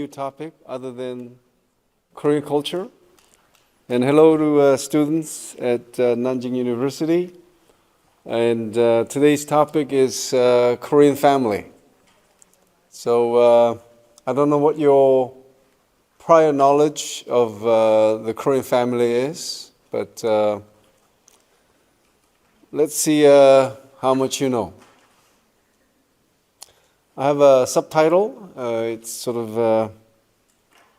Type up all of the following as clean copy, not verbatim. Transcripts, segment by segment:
new topic other than Korean culture. And hello to students at Nanjing University. And today's topic is Korean family. So I don't know what your prior knowledge of the Korean family is, but let's see how much you know. I have a subtitle. It's sort of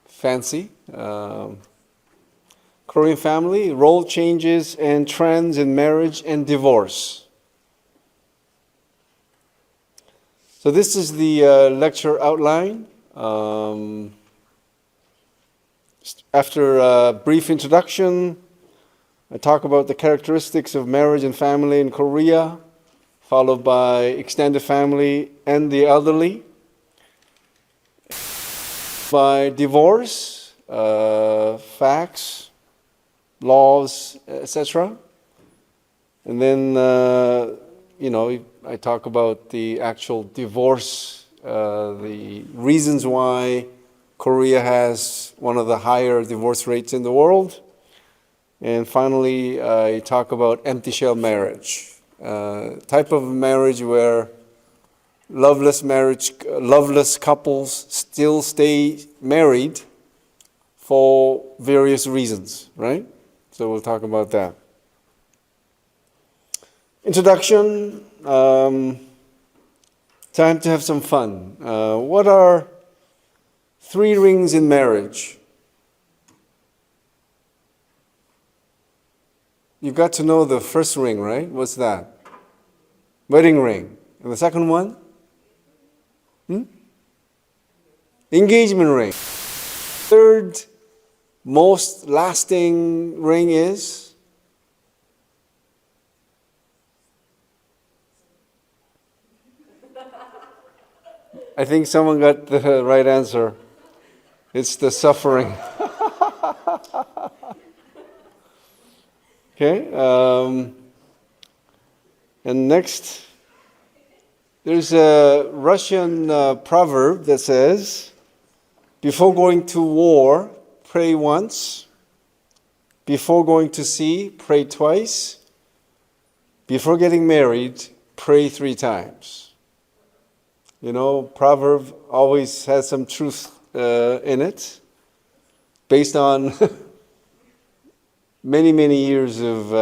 fancy. Korean family, role changes and trends in marriage and divorce. So this is the lecture outline. After a brief introduction, I talk about the characteristics of marriage and family in Korea, followed by extended family and the elderly. By divorce, facts, laws, etc. And then, I talk about the actual divorce, the reasons why Korea has one of the higher divorce rates in the world. And finally, I talk about empty shell marriage, type of marriage where loveless couples still stay married for various reasons, right? So we'll talk about that. Introduction, time to have some fun. What are 3 rings in marriage? You got to know the first ring, right? What's that? Wedding ring. And the second one? Engagement ring. Third most lasting ring is? I think someone got the right answer. It's the suffering. Okay. And next, there's a Russian proverb that says, before going to war, pray once. Before going to sea, pray twice. Before getting married, pray 3 times. You know, proverb always has some truth in it, based on many, many years of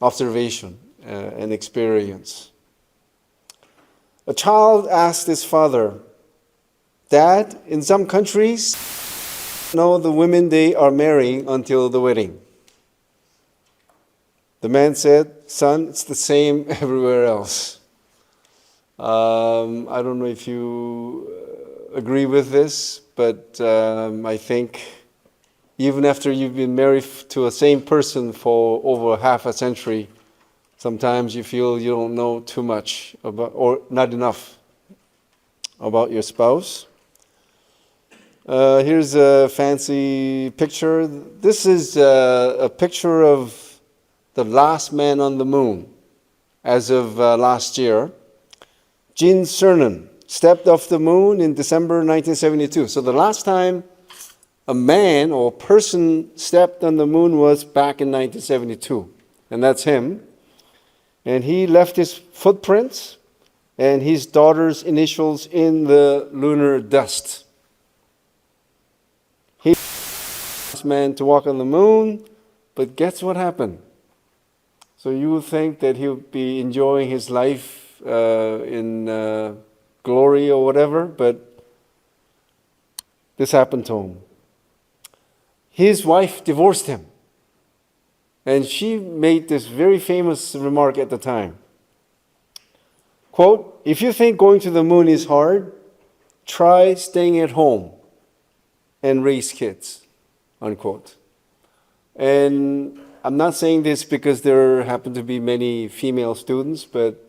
observation and experience. A child asked his father, "Dad, in some countries, know the women they are marrying until the wedding." The man said, "Son, it's the same everywhere else." I don't know if you agree with this, but I think even after you've been married to a same person for over half a century, sometimes you feel you don't know too much about, or not enough about your spouse. Here's a fancy picture. This is a picture of the last man on the moon as of last year. Jin Cernan stepped off the moon in December 1972. So the last time a man or person stepped on the moon was back in 1972. And that's him. And he left his footprints and his daughter's initials in the lunar dust. He was the last man to walk on the moon, but guess what happened? So you would think that he would be enjoying his life in glory or whatever, but this happened to him. His wife divorced him, and she made this very famous remark at the time. Quote, "If you think going to the moon is hard, try staying at home and raise kids," unquote. And I'm not saying this because there happen to be many female students, but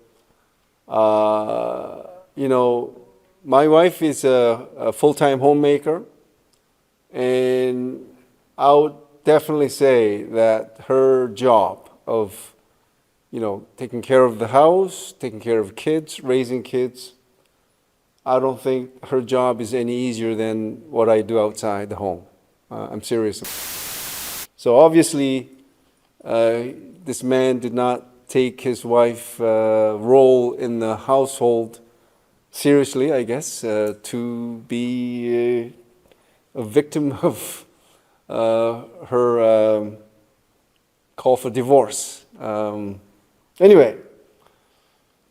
my wife is a full-time homemaker, and I would definitely say that her job of, taking care of the house, taking care of kids, raising kids, I don't think her job is any easier than what I do outside the home. I'm serious. So obviously, this man did not take his wife's role in the household seriously, I guess, to be a victim of her call for divorce. Anyway,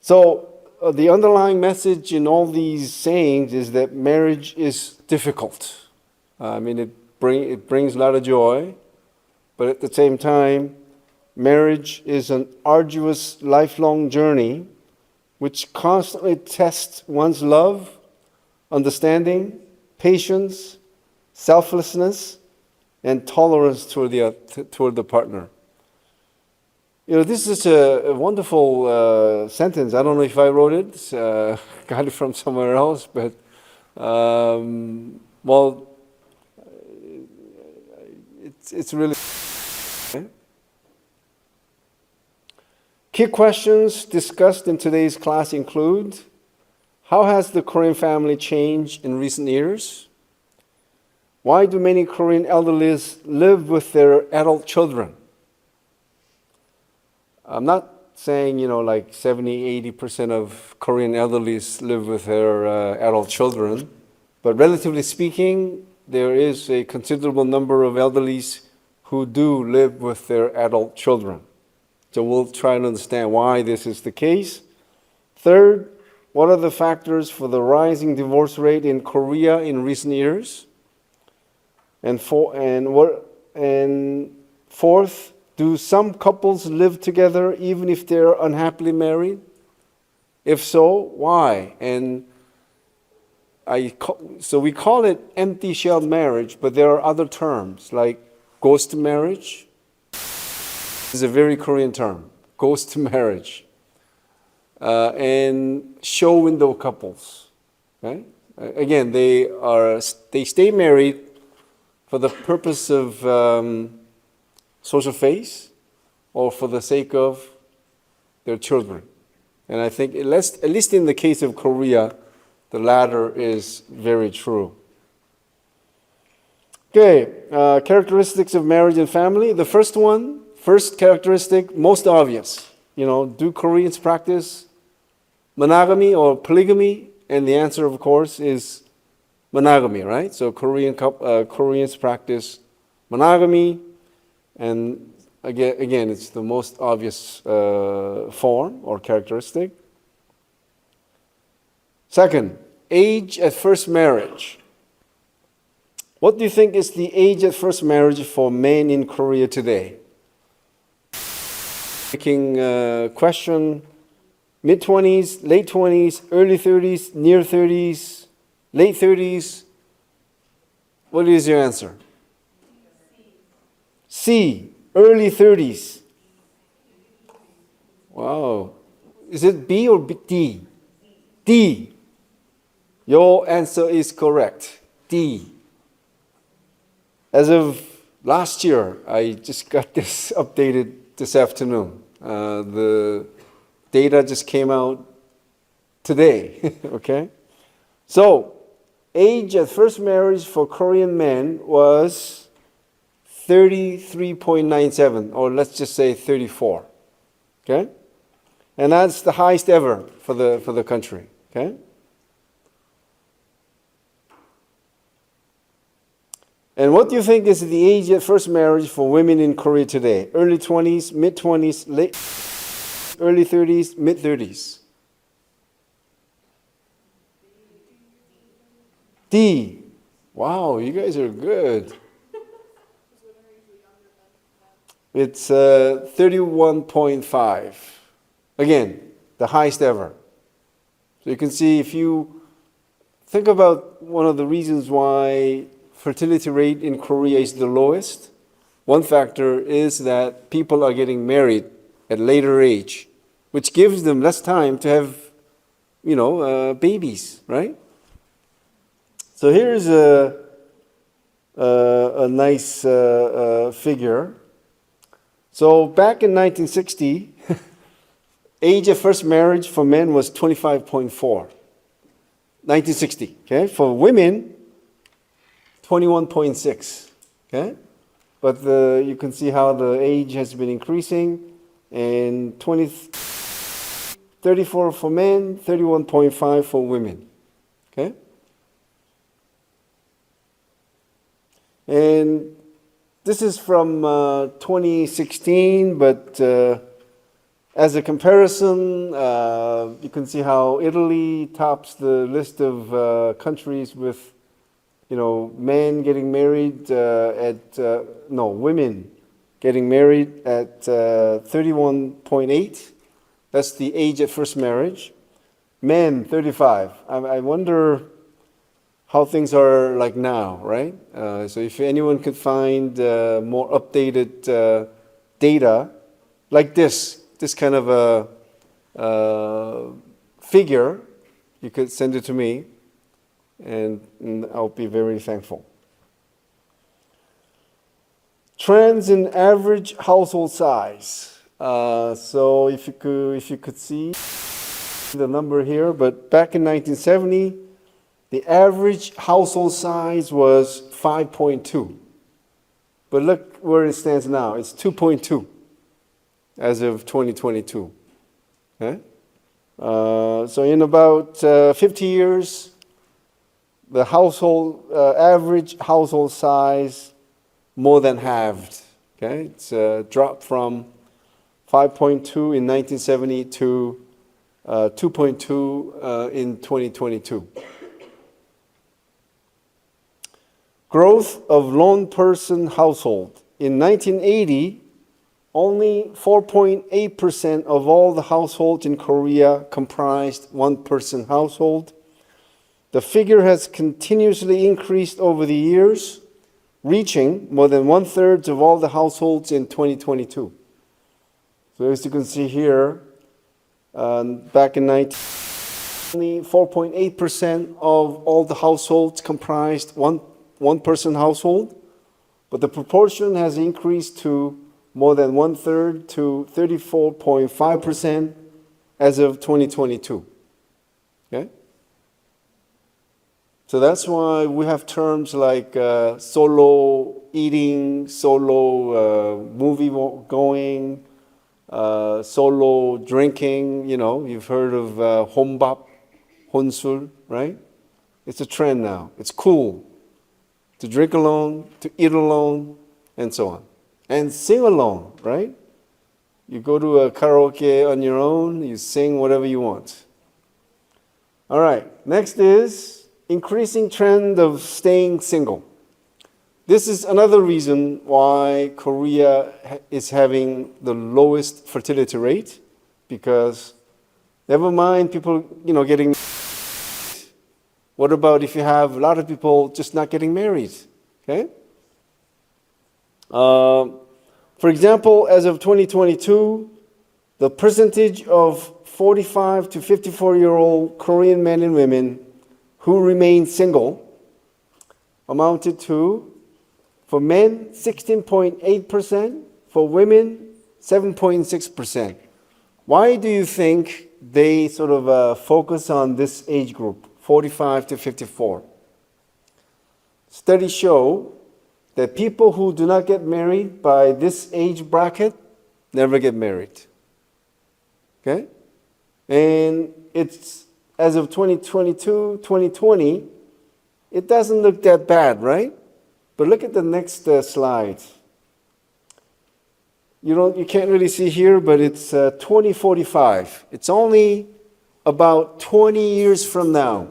so the underlying message in all these sayings is that marriage is difficult. I mean, it brings a lot of joy, but at the same time, marriage is an arduous, lifelong journey which constantly tests one's love, understanding, patience, selflessness, and tolerance toward the partner. You know, this is a wonderful sentence. I don't know if I wrote it, got it from somewhere else, but well, it's really. Key questions discussed in today's class include: how has the Korean family changed in recent years? Why do many Korean elderlies live with their adult children? I'm not saying, like 70-80% of Korean elderlies live with their adult children, but relatively speaking, there is a considerable number of elderlies who do live with their adult children. So we'll try to understand why this is the case. Third, what are the factors for the rising divorce rate in Korea in recent years? And fourth, do some couples live together even if they're unhappily married? If so, why? And so we call it empty shell marriage, but there are other terms like ghost marriage. This is a very Korean term, ghost marriage. And show window couples. Okay? Again, they stay married for the purpose of social phase or for the sake of their children. And I think, at least in the case of Korea, the latter is very true. Okay, characteristics of marriage and family. The first characteristic, most obvious. Do Koreans practice monogamy or polygamy? And the answer, of course, is monogamy, right? So Koreans practice monogamy, and again, it's the most obvious form or characteristic. Second, age at first marriage. What do you think is the age at first marriage for men in Korea today? Making question, mid-20s, late 20s, early 30s, near 30s, late 30s. What is your answer? C, early 30s. Wow. Is it B or D? D. Your answer is correct. D. As of last year, I just got this updated this afternoon. The data just came out today, okay? So, age at first marriage for Korean men was 33.97, or let's just say 34, okay? And that's the highest ever for the country, okay? And what do you think is the age at first marriage for women in Korea today? Early 20s, mid 20s, early 30s, mid 30s? D. Wow, you guys are good. It's 31.5. Again, the highest ever. So you can see, if you think about one of the reasons why fertility rate in Korea is the lowest, one factor is that people are getting married at later age, which gives them less time to have, babies, right? So here's a nice figure. So back in 1960, age of first marriage for men was 25.4. 1960. Okay, for women, 21.6. Okay, but you can see how the age has been increasing, and 34 for men, 31.5 for women. Okay, and this is from 2016, but as a comparison, you can see how Italy tops the list of countries with, men getting married women getting married at 31.8. That's the age at first marriage. Men, 35. I wonder how things are like now, right? So if anyone could find more updated data like this kind of a figure, you could send it to me, and I'll be very thankful. Trends in average household size. So if you could see the number here, but back in 1970, the average household size was 5.2. But look where it stands now. It's 2.2 as of 2022. Okay? So in about 50 years, the average household size more than halved. Okay? It's dropped from 5.2 in 1970 to 2.2 in 2022. Growth of lone person household. In 1980, only 4.8% of all the households in Korea comprised one-person household. The figure has continuously increased over the years, reaching more than 1/3 of all the households in 2022. So as you can see here, back in 1980, only 4.8% of all the households comprised one-person household, but the proportion has increased to more than 1/3 to 34.5% as of 2022. Okay? So that's why we have terms like solo eating, solo movie going, solo drinking. You've heard of 혼밥, 혼술, right? It's a trend now. It's cool to drink alone, to eat alone, and so on. And sing alone, right? You go to a karaoke on your own, you sing whatever you want. All right, next is increasing trend of staying single. This is another reason why Korea is having the lowest fertility rate, because never mind people, getting. What about if you have a lot of people just not getting married? Okay. For example, as of 2022, the percentage of 45 to 54-year-old Korean men and women who remain single amounted to, for men, 16.8%, for women, 7.6%. Why do you think they sort of focus on this age group, 45 to 54? Studies show that people who do not get married by this age bracket never get married. Okay? And it's, as of 2022, 2020, it doesn't look that bad, right? But look at the next slide. You can't really see here, but it's 2045. It's only about 20 years from now.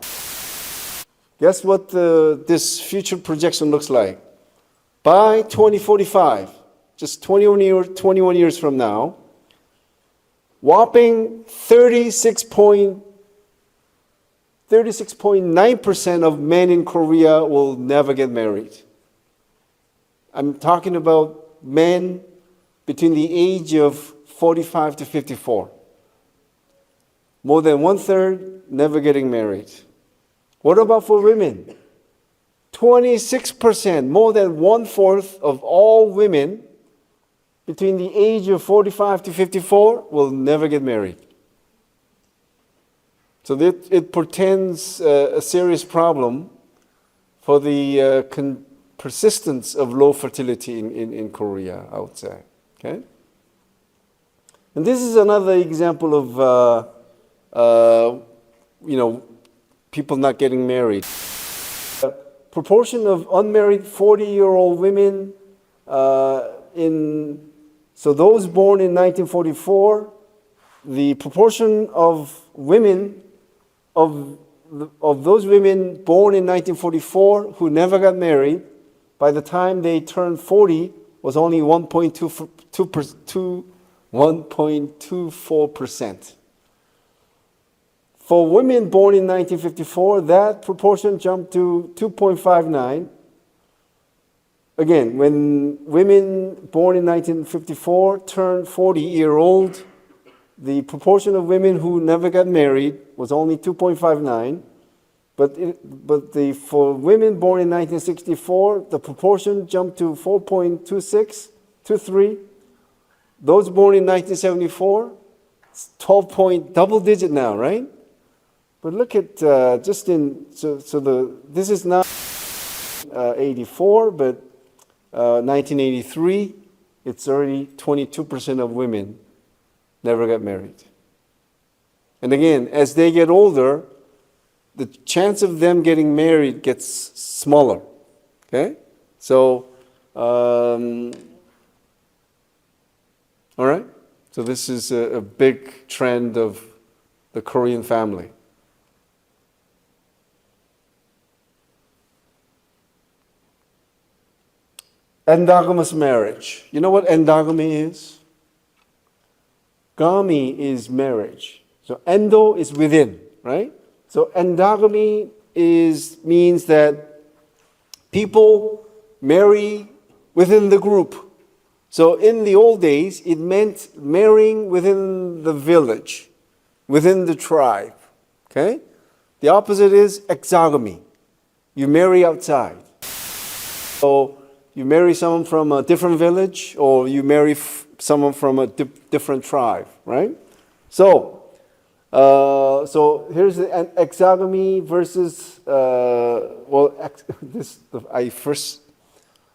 Guess what this future projection looks like? By 2045, just 21 years from now, whopping 36.9% of men in Korea will never get married. I'm talking about men between the age of 45 to 54. More than 1/3 never getting married. What about for women? 26%, more than 1/4 of all women between the age of 45 to 54 will never get married. So it portends a serious problem for the persistence of low fertility in Korea, I would say. Okay? And this is another example of, people not getting married. Proportion of unmarried 40-year-old women so those born in 1944, the proportion of women, of those women born in 1944 who never got married, by the time they turned 40, was only 1.24%. For women born in 1954, that proportion jumped to 2.59. Again, when women born in 1954 turned 40-year-old, the proportion of women who never got married was only 2.59. For women born in 1964, the proportion jumped to 4.23. Those born in 1974, it's double digit now, right? But look at this is not 84, but 1983, it's already 22% of women never got married. And again, as they get older, the chance of them getting married gets smaller. Okay? So, all right? So this is a big trend of the Korean family. Endogamous marriage. You know what endogamy is? Gami is marriage. So endo is within, right? So endogamy means that people marry within the group. So in the old days, it meant marrying within the village, within the tribe. Okay? The opposite is exogamy. You marry outside. So you marry someone from a different village, or you marry someone from a different tribe, right? So here's the exogamy versus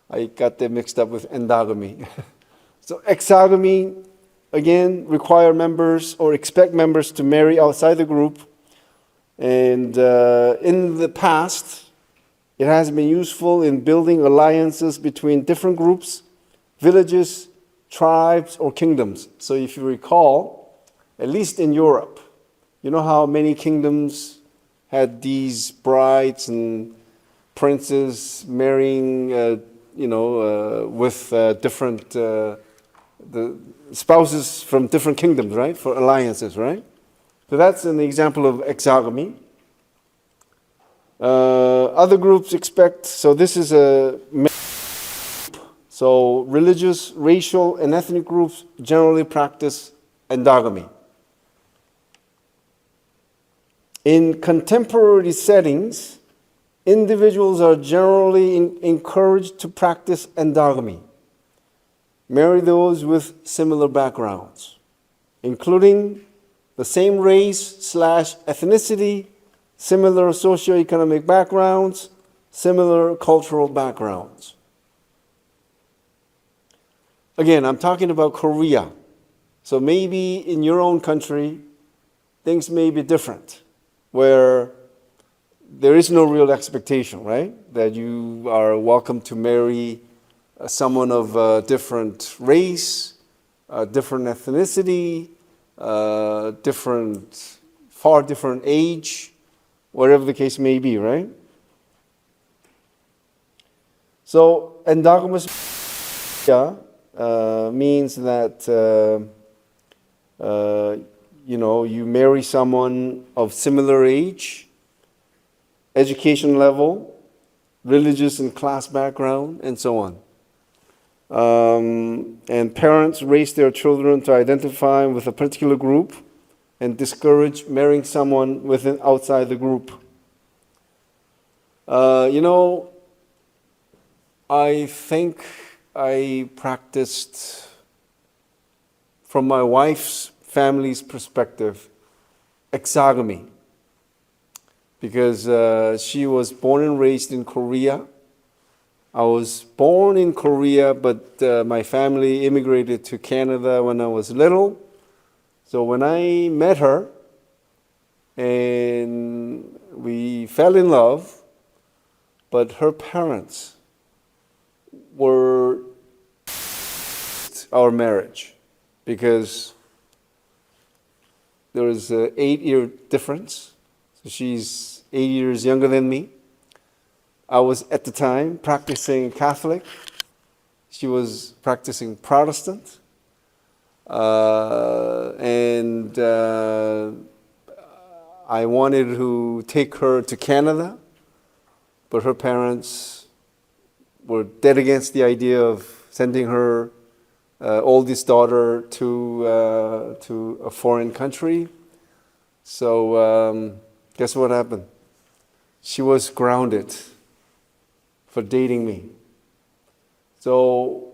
I got them mixed up with endogamy. So exogamy, again, require members or expect members to marry outside the group. And in the past, it has been useful in building alliances between different groups, villages, tribes, or kingdoms. So if you recall, at least in Europe, you know how many kingdoms had these brides and princes marrying, with different the spouses from different kingdoms, right? For alliances, right? So that's an example of exogamy. Other groups expect, so this is so religious, racial, and ethnic groups generally practice endogamy. In contemporary settings, individuals are generally encouraged to practice endogamy. Marry those with similar backgrounds, including the same race/ethnicity, similar socioeconomic backgrounds, similar cultural backgrounds. Again, I'm talking about Korea. So maybe in your own country, things may be different, where there is no real expectation, right? That you are welcome to marry someone of a different race, different ethnicity, far different age, whatever the case may be, right? So endogamous means that you marry someone of similar age, education level, religious and class background, and so on. And parents raise their children to identify with a particular group and discourage marrying someone outside the group. I think I practiced, from my wife's family's perspective, exogamy because she was born and raised in Korea. I was born in Korea, but my family immigrated to Canada when I was little. So when I met her and we fell in love, but her parents were our marriage because there was an 8-year difference. So she's 8 years younger than me. I was at the time practicing Catholic. She was practicing Protestant. And I wanted to take her to Canada, but her parents were dead against the idea of sending her oldest daughter to a foreign country. So guess what happened? She was grounded for dating me. So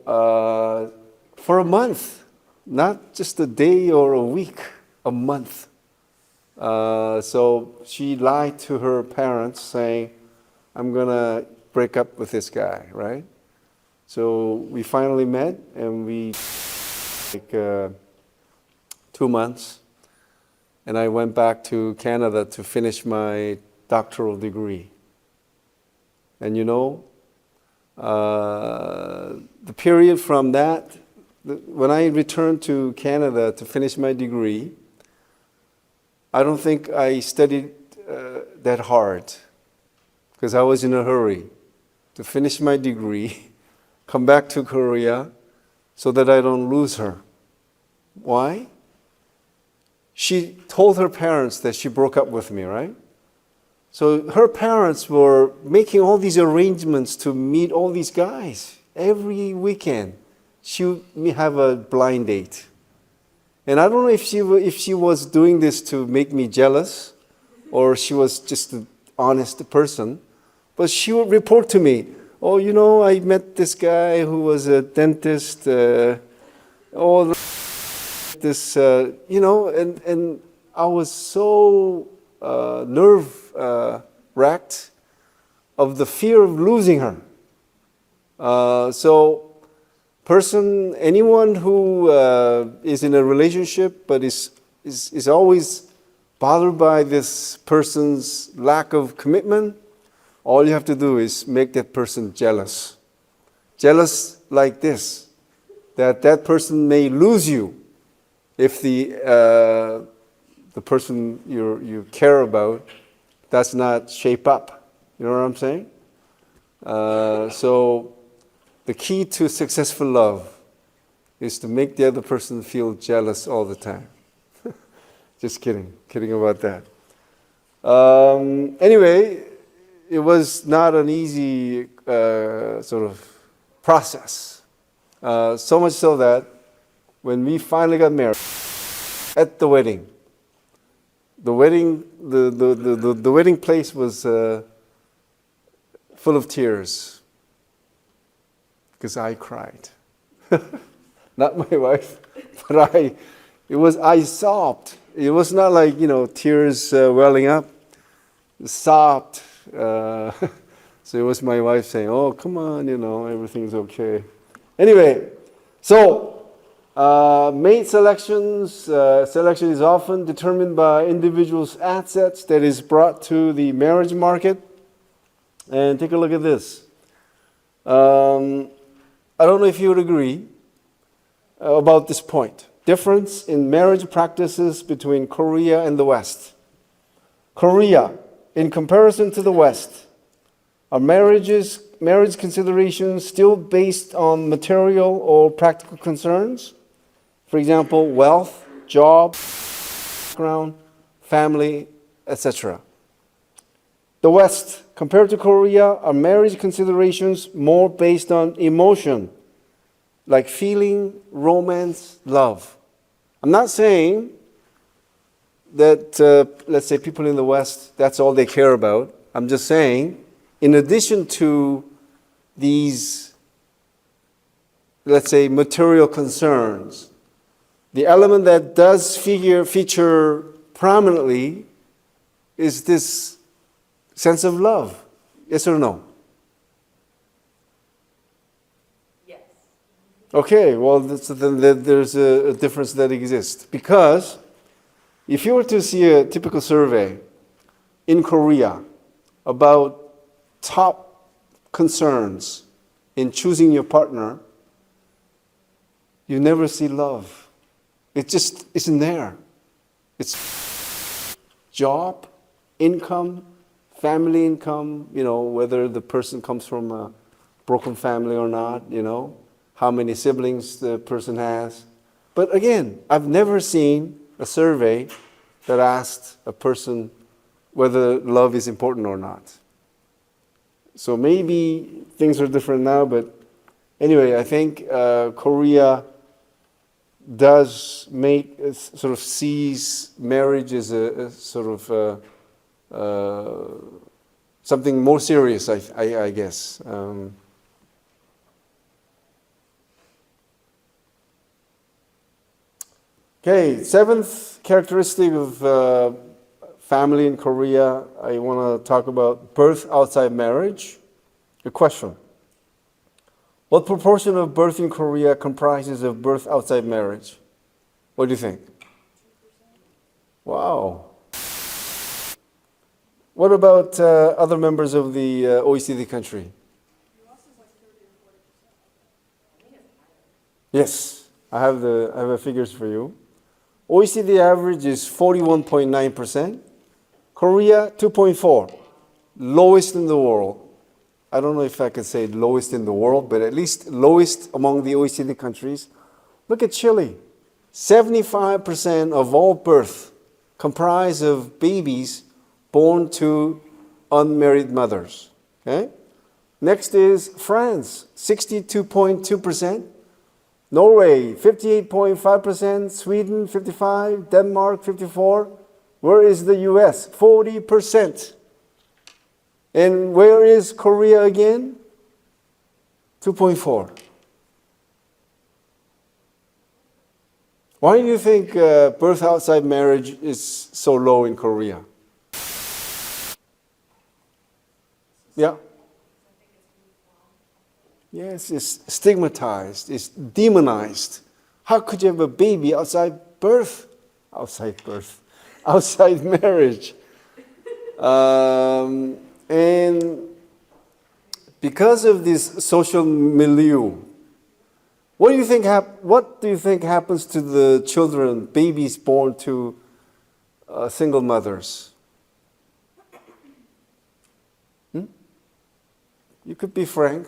for a month, not just a day or a week, a month. So she lied to her parents saying, I'm gonna break up with this guy, right? So we finally met and we, 2 months, and I went back to Canada to finish my doctoral degree. And you know, the period from that, when I returned to Canada to finish my degree, I don't think I studied that hard because I was in a hurry to finish my degree, come back to Korea so that I don't lose her. Why? She told her parents that she broke up with me, right? So her parents were making all these arrangements to meet all these guys. Every weekend, she would have a blind date. And I don't know if she was doing this to make me jealous or she was just an honest person, but she would report to me, oh, you know, I met this guy who was a dentist, and I was so nerve-wracked of the fear of losing her. Anyone who is in a relationship but is always bothered by this person's lack of commitment, all you have to do is make that person jealous. Jealous like this, that person may lose you if the person you care about does not shape up. You know what I'm saying? So the key to successful love is to make the other person feel jealous all the time. Just kidding about that. Anyway, it was not an easy sort of process. So much so that when we finally got married, at the wedding place was full of tears because I cried. Not my wife, but I sobbed. It was not like, tears welling up. I sobbed. So it was my wife saying, oh, come on, everything's okay. Anyway, so mate selection is often determined by individuals' assets that is brought to the marriage market. And take a look at this. I don't know if you would agree about this point. Difference in marriage practices between Korea and the West. Korea, in comparison to the West, are marriage considerations still based on material or practical concerns? For example, wealth, job, background, family, etc. The West, compared to Korea, are marriage considerations more based on emotion, like feeling, romance, love. I'm not saying that, let's say, people in the West, that's all they care about. I'm just saying, in addition to these, let's say, material concerns, the element that does feature prominently is this sense of love. Yes or no? Yes. Okay, well, then there's a difference that exists. Because if you were to see a typical survey in Korea about top concerns in choosing your partner, you never see love. It just isn't there. It's job, income, family income, whether the person comes from a broken family or not, how many siblings the person has. But again, I've never seen a survey that asked a person whether love is important or not. So maybe things are different now, but anyway, I think Korea does sort of sees marriage as a sort of something more serious, I guess. Okay, seventh characteristic of family in Korea, I want to talk about birth outside marriage. A question. What proportion of birth in Korea comprises of birth outside marriage? What do you think? 2%. Wow. What about other members of the OECD country? Yes, I have the figures for you. OECD average is 41.9%. Korea, 2.4%. Lowest in the world. I don't know if I could say lowest in the world, but at least lowest among the OECD countries. Look at Chile. 75% of all birth comprise of babies born to unmarried mothers. Okay? Next is France, 62.2%. Norway, 58.5%. Sweden, 55%. Denmark, 54%. Where is the US? 40%. And where is Korea again? 2.4%. Why do you think birth outside marriage is so low in Korea? Yeah. Yes, it's stigmatized, it's demonized. How could you have a baby outside birth? Outside marriage. And because of this social milieu, what do you think happens to the children, babies born to single mothers? You could be frank.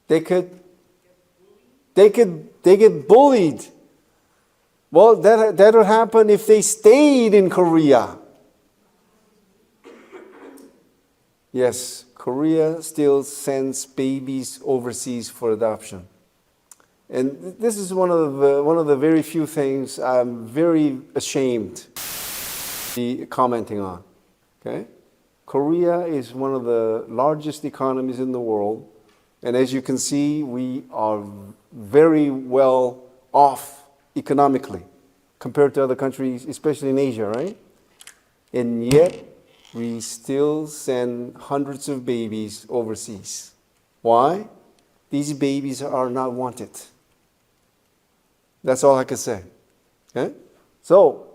They get bullied. Well, that would happen if they stayed in Korea. Yes, Korea still sends babies overseas for adoption. And this is one of the very few things I'm very ashamed to be commenting on. Okay? Korea is one of the largest economies in the world. And as you can see, we are very well off economically compared to other countries, especially in Asia, right? And yet, we still send hundreds of babies overseas. Why? These babies are not wanted. That's all I can say. Okay? So,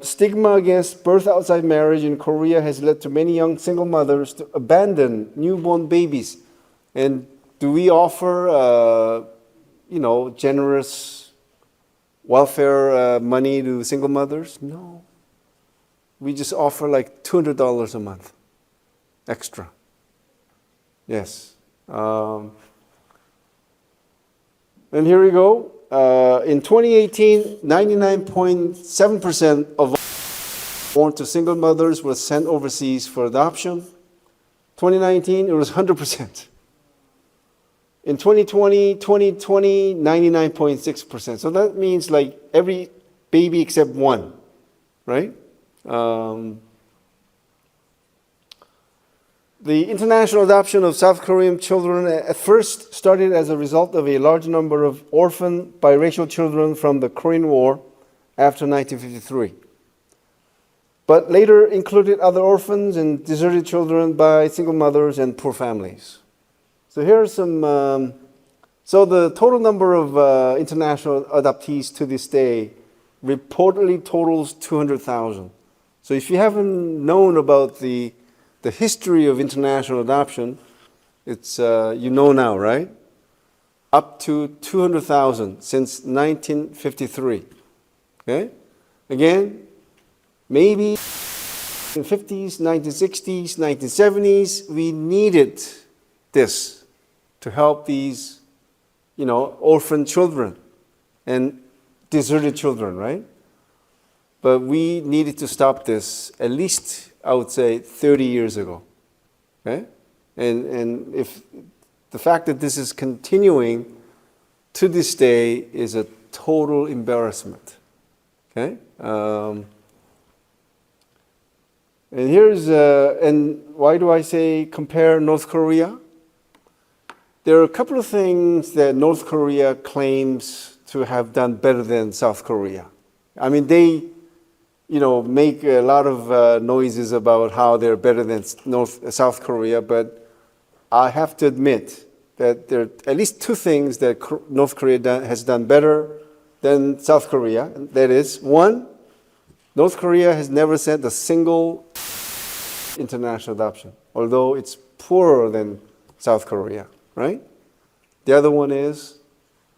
stigma against birth outside marriage in Korea has led to many young single mothers to abandon newborn babies. And do we offer, generous welfare money to single mothers? No. We just offer like $200 a month extra. Yes. And here we go. In 2018, 99.7% of born to single mothers were sent overseas for adoption. 2019, it was 100%. In 2020, 99.6%. So that means like every baby except one, right? The international adoption of South Korean children at first started as a result of a large number of orphan biracial children from the Korean War after 1953. but later included other orphans and deserted children by single mothers and poor families. So here are some, so the total number of international adoptees to this day reportedly totals 200,000. So if you haven't known about the history of international adoption, it's, you know now, right? Up to 200,000 since 1953. Okay? Again, maybe in the 50s, 1960s, 1970s, we needed this to help these, orphan children and deserted children, right? But we needed to stop this at least, I would say, 30 years ago. Okay? And if the fact that this is continuing to this day is a total embarrassment. Okay? And here's, and why do I say compare North Korea? There are a couple of things that North Korea claims to have done better than South Korea. I mean, they, make a lot of noises about how they're better than South Korea, but I have to admit that there are at least two things that North Korea has done better than South Korea. That is, one, North Korea has never sent a single international adoption, although it's poorer than South Korea, right? The other one is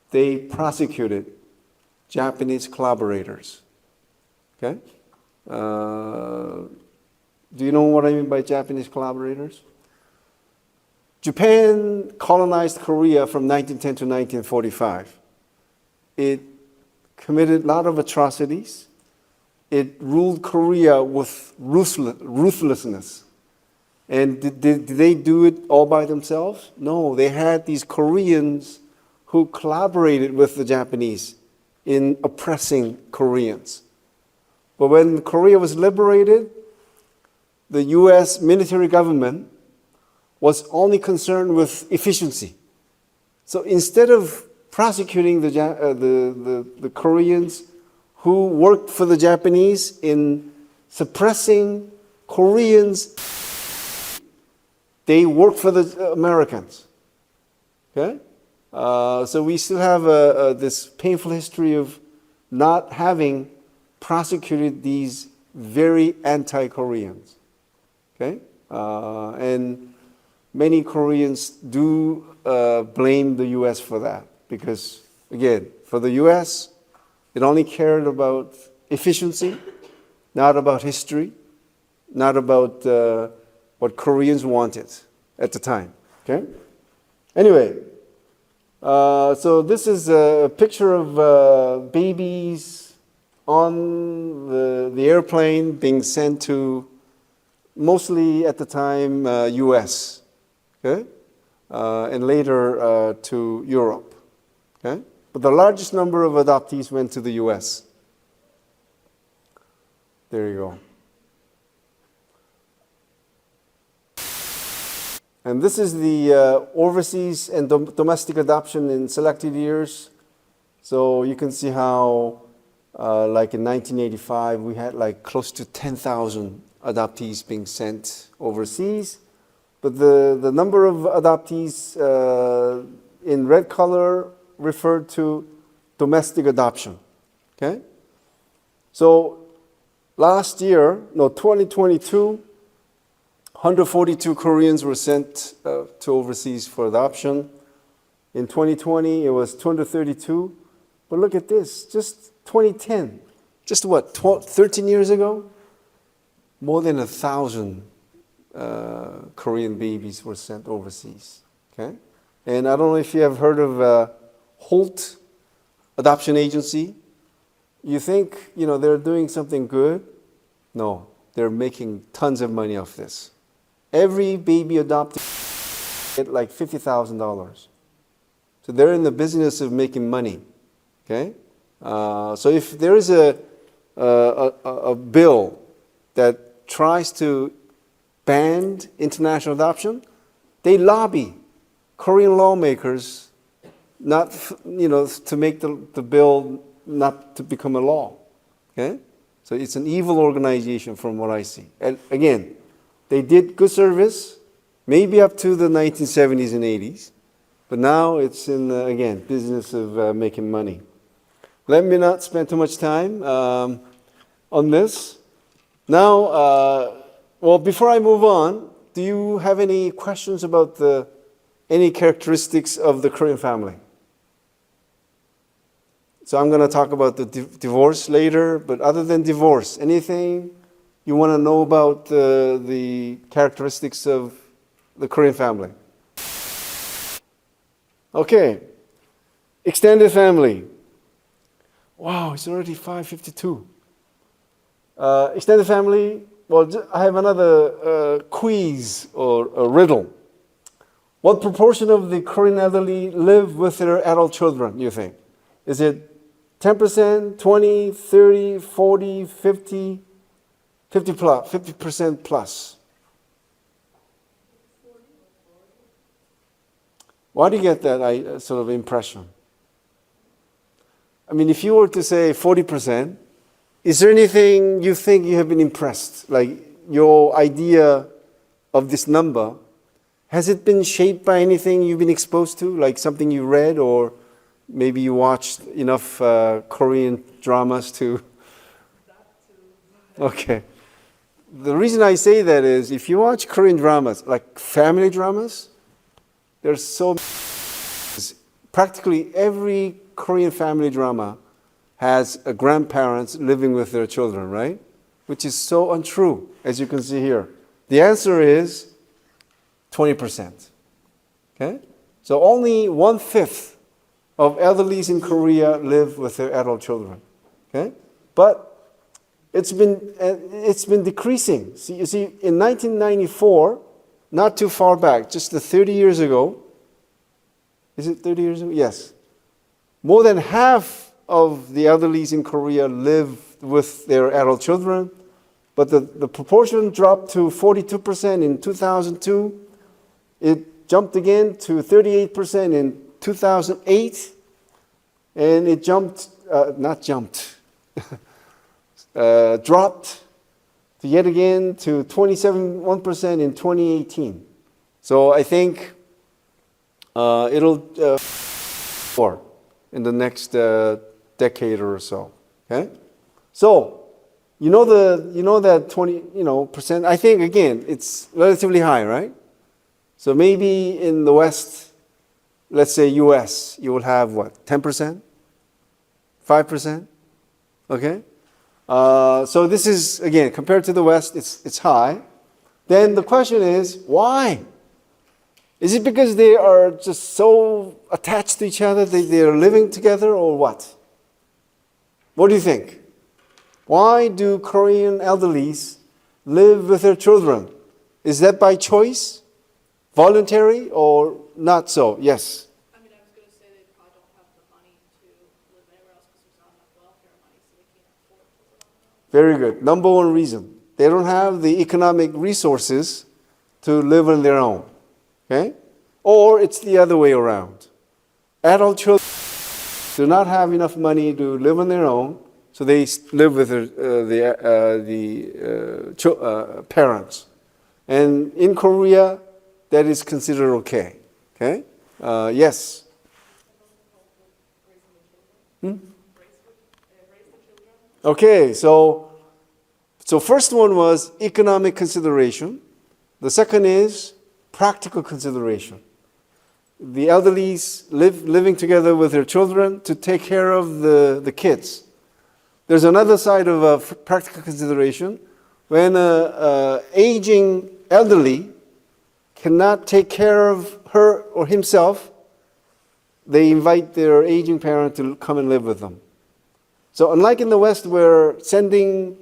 they prosecuted Japanese collaborators. Okay? Do you know what I mean by Japanese collaborators? Japan colonized Korea from 1910 to 1945. It committed a lot of atrocities. It ruled Korea with ruthlessness. And did they do it all by themselves? No, they had these Koreans who collaborated with the Japanese in oppressing Koreans. But when Korea was liberated, the US military government was only concerned with efficiency. So instead of prosecuting the Koreans who worked for the Japanese in suppressing Koreans, they worked for the Americans. Okay? So we still have this painful history of not having prosecuted these very anti-Koreans. Okay? And many Koreans do blame the US for that because, again, for the US, it only cared about efficiency, not about history, not about what Koreans wanted at the time. Okay? Anyway, so this is a picture of babies on the airplane being sent to, mostly at the time, US. Okay? And later to Europe. Okay? But the largest number of adoptees went to the US. There you go. And this is the overseas and domestic adoption in selected years. So you can see how, like in 1985, we had like close to 10,000 adoptees being sent overseas. But the number of adoptees in red color referred to domestic adoption. Okay? So last year, 2022, 142 Koreans were sent to overseas for adoption. In 2020, it was 232. But look at this, just 2010, just what, 13 years ago? More than 1,000 Korean babies were sent overseas. Okay? And I don't know if you have heard of Holt Adoption Agency. You think, they're doing something good? No, they're making tons of money off this. Every baby adopted get like $50,000. So they're in the business of making money. Okay? So if there is a bill that tries to ban international adoption, they lobby Korean lawmakers not, to make the bill not to become a law. Okay? So it's an evil organization from what I see. And again, they did good service, maybe up to the 1970s and 80s, but now it's in, again, business of making money. Let me not spend too much time on this. Now, well, before I move on, do you have any questions about any characteristics of the Korean family? So I'm going to talk about the divorce later, but other than divorce, anything you want to know about the characteristics of the Korean family? Okay, extended family. Wow, it's already 5:52. Extended family, well, I have another quiz or a riddle. What proportion of the Korean elderly live with their adult children, you think? Is it 10%, 20, 30, 40, 50, 50% plus? Why do you get that sort of impression? I mean, if you were to say 40%, is there anything you think you have been impressed? Like your idea of this number, has it been shaped by anything you've been exposed to? Like something you read, or maybe you watched enough Korean dramas to... Okay. The reason I say that is if you watch Korean dramas, like family dramas, there's so... Practically every Korean family drama has a grandparents living with their children, right? Which is so untrue, as you can see here. The answer is 20%. Okay? So only 1/5 of elderlies in Korea live with their adult children. Okay? But it's been decreasing. See, you see, in 1994, not too far back, just 30 years ago, is it 30 years ago? Yes. More than half of the elderlies in Korea live with their adult children, but the proportion dropped to 42% in 2002. It jumped again to 38% in 2008, and it dropped to yet again to 27% in 2018. So I think it'll in the next decade or so. Okay, so you know that 20% I think again it's relatively high, right? So maybe in the West, let's say U.S., you will have what, 10%, 5%, okay? So this is again compared to the West, it's high. Then the question is why? Is it because they are just so attached to each other, they are living together, or what? What do you think? Why do Korean elderlies live with their children? Is that by choice, voluntary, or not so? Yes? I mean, I was going to say they probably don't have the money to live anywhere else because there's not enough welfare money, so they can't afford to live on their own. Very good. Number one reason. They don't have the economic resources to live on their own. Okay? Or it's the other way around. Adult children do not have enough money to live on their own, so they live with the parents. And in Korea, that is considered okay. Okay? Yes? Okay, so first one was economic consideration. The second is practical consideration. The elderlies living together with their children to take care of the kids. There's another side of practical consideration. When an aging elderly cannot take care of her or himself, they invite their aging parent to come and live with them. So unlike in the West where sending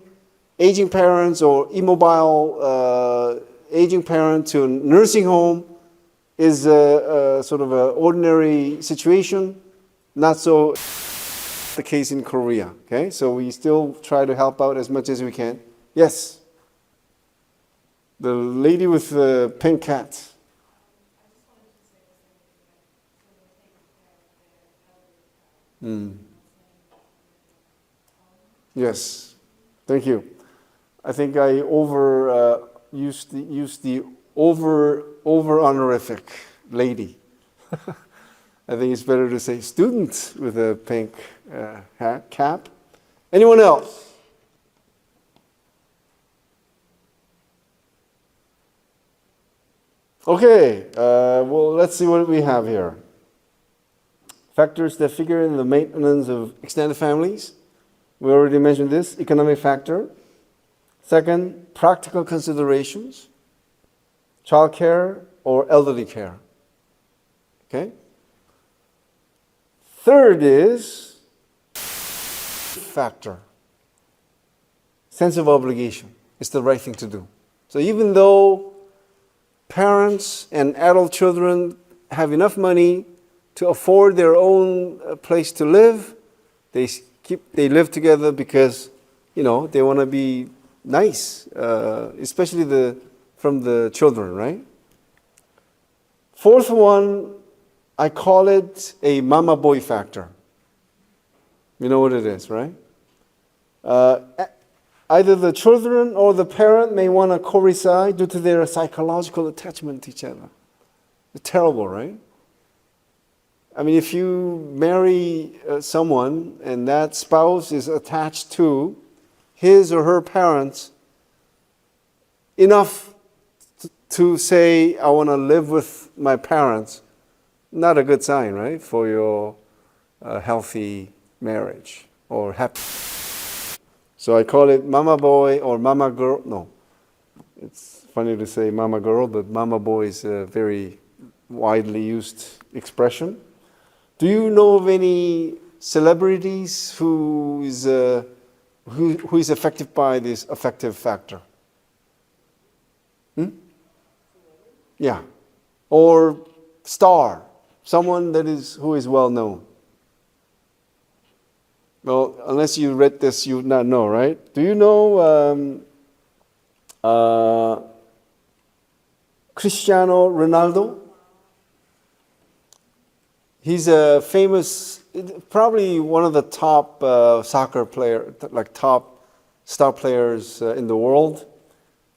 aging parents or immobile aging parent to a nursing home is a sort of an ordinary situation, not so the case in Korea. Okay, so we still try to help out as much as we can. Yes? The lady with the pink hat. Yes. Thank you. I think I used the over honorific lady. I think it's better to say student with a pink cap. Anyone else? Okay, well, let's see what we have here. Factors that figure in the maintenance of extended families. We already mentioned this, economic factor. Second, practical considerations, child care or elderly care. Okay? Third is factor, sense of obligation. It's the right thing to do. So even though parents and adult children have enough money to afford their own place to live, they live together because, they want to be nice, especially from the children, right? Fourth one, I call it a mama boy factor. You know what it is, right? Either the children or the parent may want to coincide due to their psychological attachment to each other. It's terrible, right? I mean, if you marry someone and that spouse is attached to his or her parents enough to say, I want to live with my parents, not a good sign, right, for your healthy marriage or happy. So I call it mama boy or mama girl. No, it's funny to say mama girl, but mama boy is a very widely used expression. Do you know of any celebrities who is affected by this affective factor? Yeah, or star, someone who is well known. Well, unless you read this, you would not know, right? Do you know Cristiano Ronaldo? He's a famous, probably one of the top soccer player, like top star players in the world.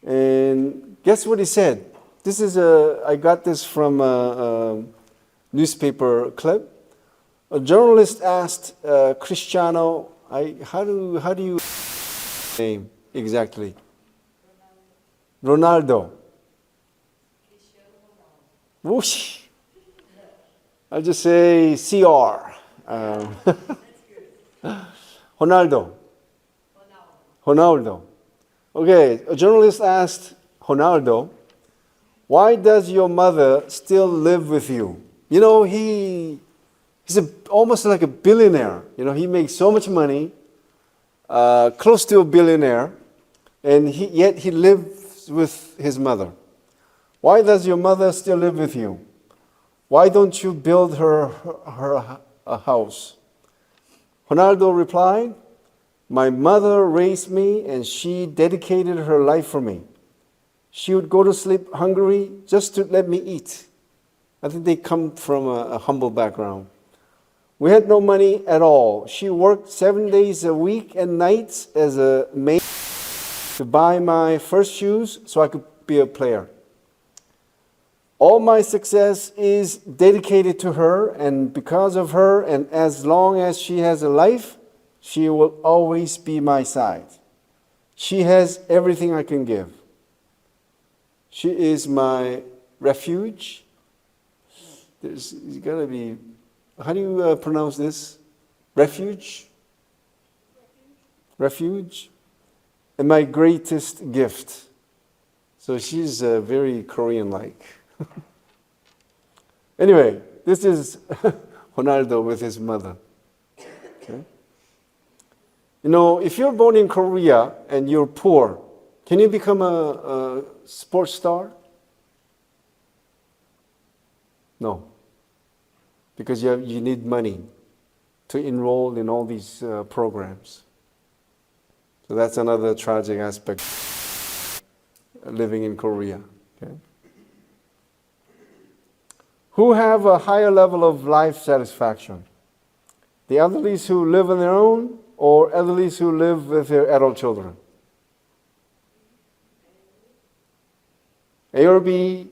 And guess what he said? I got this from a newspaper clip. A journalist asked Cristiano, how do you name exactly? Ronaldo. Whoosh. I'll just say CR. Ronaldo. Okay, a journalist asked Ronaldo, why does your mother still live with you? He's almost like a billionaire. He makes so much money, close to a billionaire, and yet he lives with his mother. Why does your mother still live with you? Why don't you build her a house? Ronaldo replied, my mother raised me and she dedicated her life for me. She would go to sleep hungry just to let me eat. I think they come from a humble background. We had no money at all. She worked 7 days a week and nights as a maid to buy my first shoes so I could be a player. All my success is dedicated to her, and because of her, and as long as she has a life, she will always be my side. She has everything I can give. She is my refuge. There's got to be, how do you pronounce this? Refuge? Refuge? And my greatest gift. So she's very Korean-like. Anyway, this is Ronaldo with his mother. Okay? If you're born in Korea and you're poor, can you become a sports star? No. Because you need money to enroll in all these programs. So that's another tragic aspect of living in Korea. Okay? Who have a higher level of life satisfaction? The elderly who live on their own, or elderlies who live with their adult children? A or B?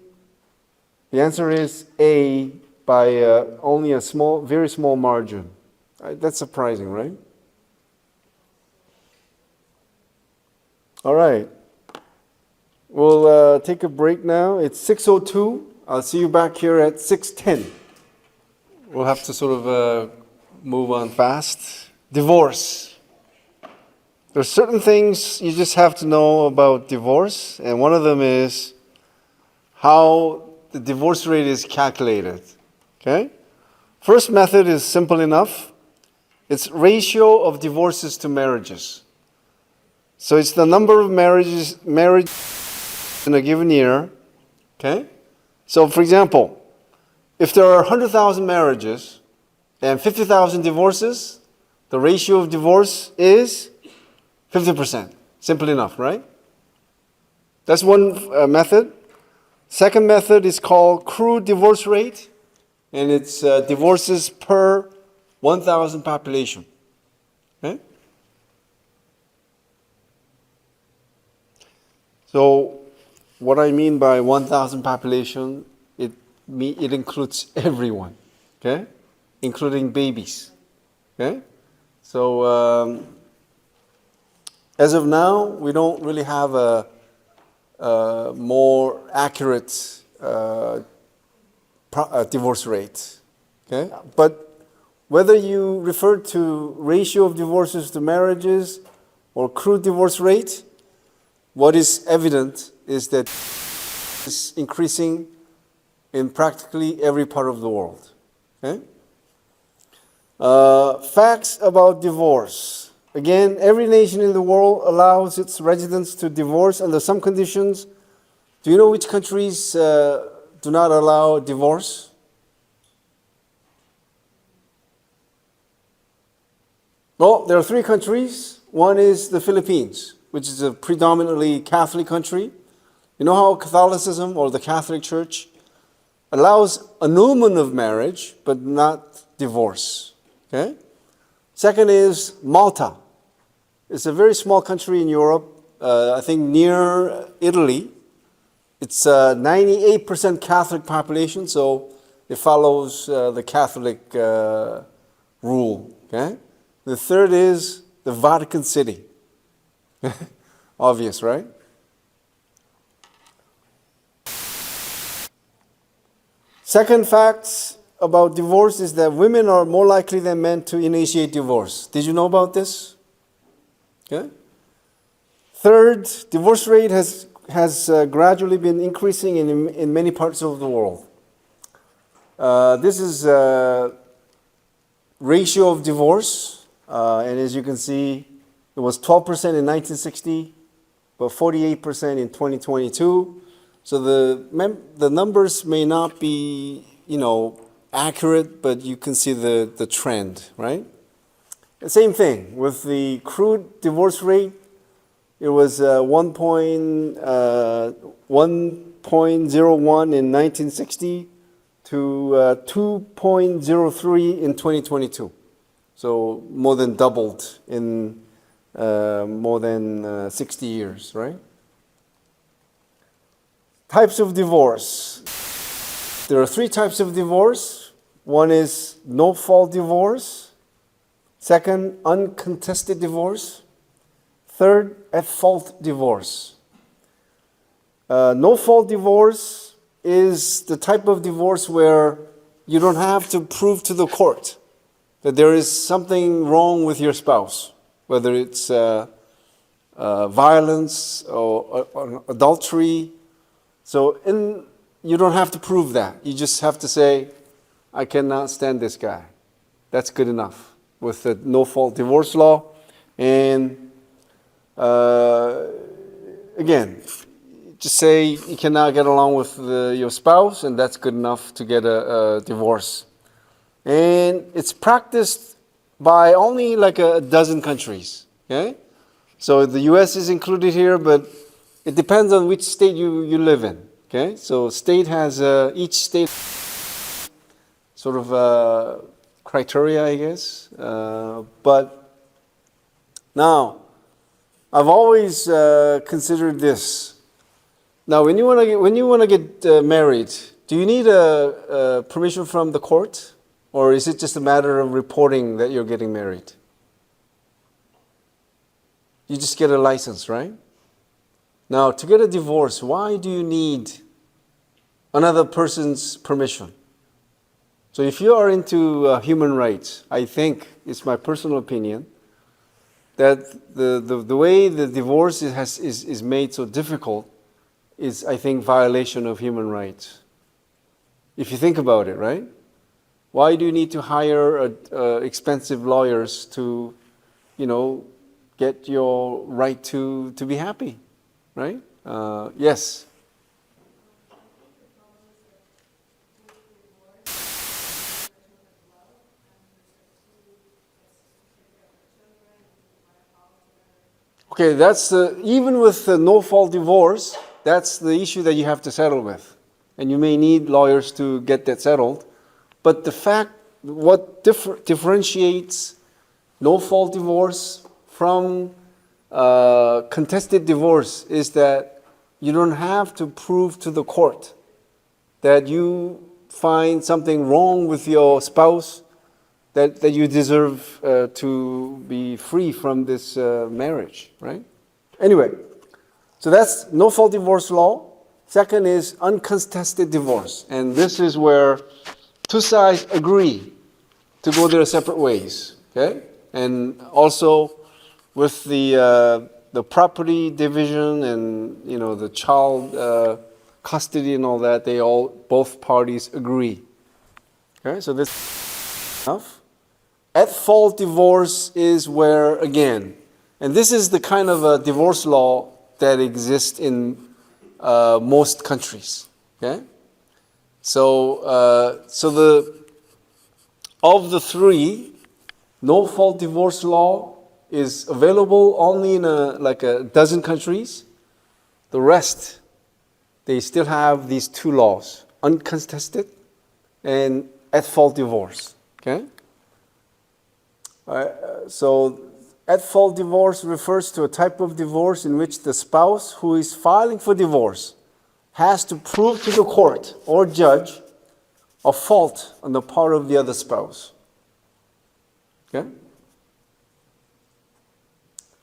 The answer is A by only a small, very small margin. That's surprising, right? All right. We'll take a break now. It's 6:02. I'll see you back here at 6:10. We'll have to sort of move on fast. Divorce. There's certain things you just have to know about divorce, and one of them is how the divorce rate is calculated. Okay? First method is simple enough. It's ratio of divorces to marriages. So it's the number of marriages in a given year. Okay? So for example, if there are 100,000 marriages and 50,000 divorces, the ratio of divorce is 50%. Simple enough, right? That's one method. Second method is called crude divorce rate, and it's divorces per 1,000 population. Okay? So what I mean by 1,000 population, it includes everyone, okay, including babies. Okay, so as of now, we don't really have a more accurate divorce rate. Okay, but whether you refer to ratio of divorces to marriages or crude divorce rate, what is evident is that it's increasing in practically every part of the world. Okay? Facts about divorce. Again, every nation in the world allows its residents to divorce under some conditions. Do you know which countries do not allow divorce? Well, there are three countries. One is the Philippines, which is a predominantly Catholic country. You know how Catholicism or the Catholic Church allows annulment of marriage, but not divorce. Okay? Second is Malta. It's a very small country in Europe, I think near Italy. It's a 98% Catholic population, so it follows the Catholic rule. Okay? The third is the Vatican City. Obvious, right? Second fact about divorce is that women are more likely than men to initiate divorce. Did you know about this? Okay. Third, divorce rate has gradually been increasing in many parts of the world. This is ratio of divorce, and as you can see, it was 12% in 1960, but 48% in 2022. So the numbers may not be, accurate, but you can see the trend, right? The same thing with the crude divorce rate. It was 1.01 in 1960 to 2.03 in 2022. So more than doubled in more than 60 years, right? Types of divorce. There are three types of divorce. One is no-fault divorce. Second, uncontested divorce. Third, at-fault divorce. No-fault divorce is the type of divorce where you don't have to prove to the court that there is something wrong with your spouse, whether it's violence or adultery. So you don't have to prove that. You just have to say, I cannot stand this guy. That's good enough with the no-fault divorce law. And again, just say you cannot get along with your spouse, and that's good enough to get a divorce. And it's practiced by only like a dozen countries. Okay? So the US is included here, but it depends on which state you live in. Okay? So state has, each state sort of criteria, I guess. But Now, I've always considered this. Now, when you want to get married, do you need a permission from the court, or is it just a matter of reporting that you're getting married? You just get a license, right? Now, to get a divorce, why do you need another person's permission? So if you are into human rights, I think, it's my personal opinion, that the way the divorce is made so difficult is, I think, violation of human rights. If you think about it, right? Why do you need to hire expensive lawyers to, get your right to be happy, right? Yes. Okay, that's even with the no-fault divorce, that's the issue that you have to settle with. And you may need lawyers to get that settled. But the fact, what differentiates no-fault divorce from contested divorce is that you don't have to prove to the court that you find something wrong with your spouse, that you deserve to be free from this marriage, right? Anyway, so that's no-fault divorce law. Second is uncontested divorce. And this is where two sides agree to go their separate ways, okay? And also with the property division and, the child custody and all that, both parties agree. Okay, so this is enough. At-fault divorce is where, again, and this is the kind of a divorce law that exists in most countries. Okay, so of the three, no-fault divorce law is available only in a dozen countries. The rest, they still have these two laws: uncontested and at-fault divorce. Okay. So at-fault divorce refers to a type of divorce in which the spouse who is filing for divorce has to prove to the court or judge a fault on the part of the other spouse. Okay?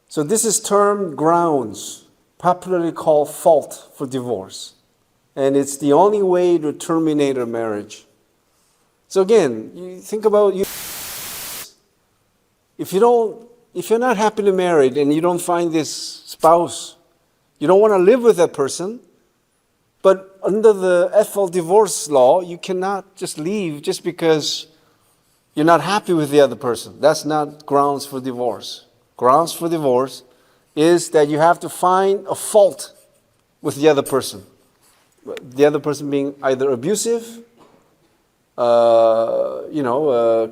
So this is termed grounds, popularly called fault for divorce. And it's the only way to terminate a marriage. So again, you think about if you're not happily married and you don't find this spouse, you don't want to live with that person, but under the at-fault divorce law, you cannot just leave just because you're not happy with the other person. That's not grounds for divorce. Grounds for divorce is that you have to find a fault with the other person. The other person being either abusive,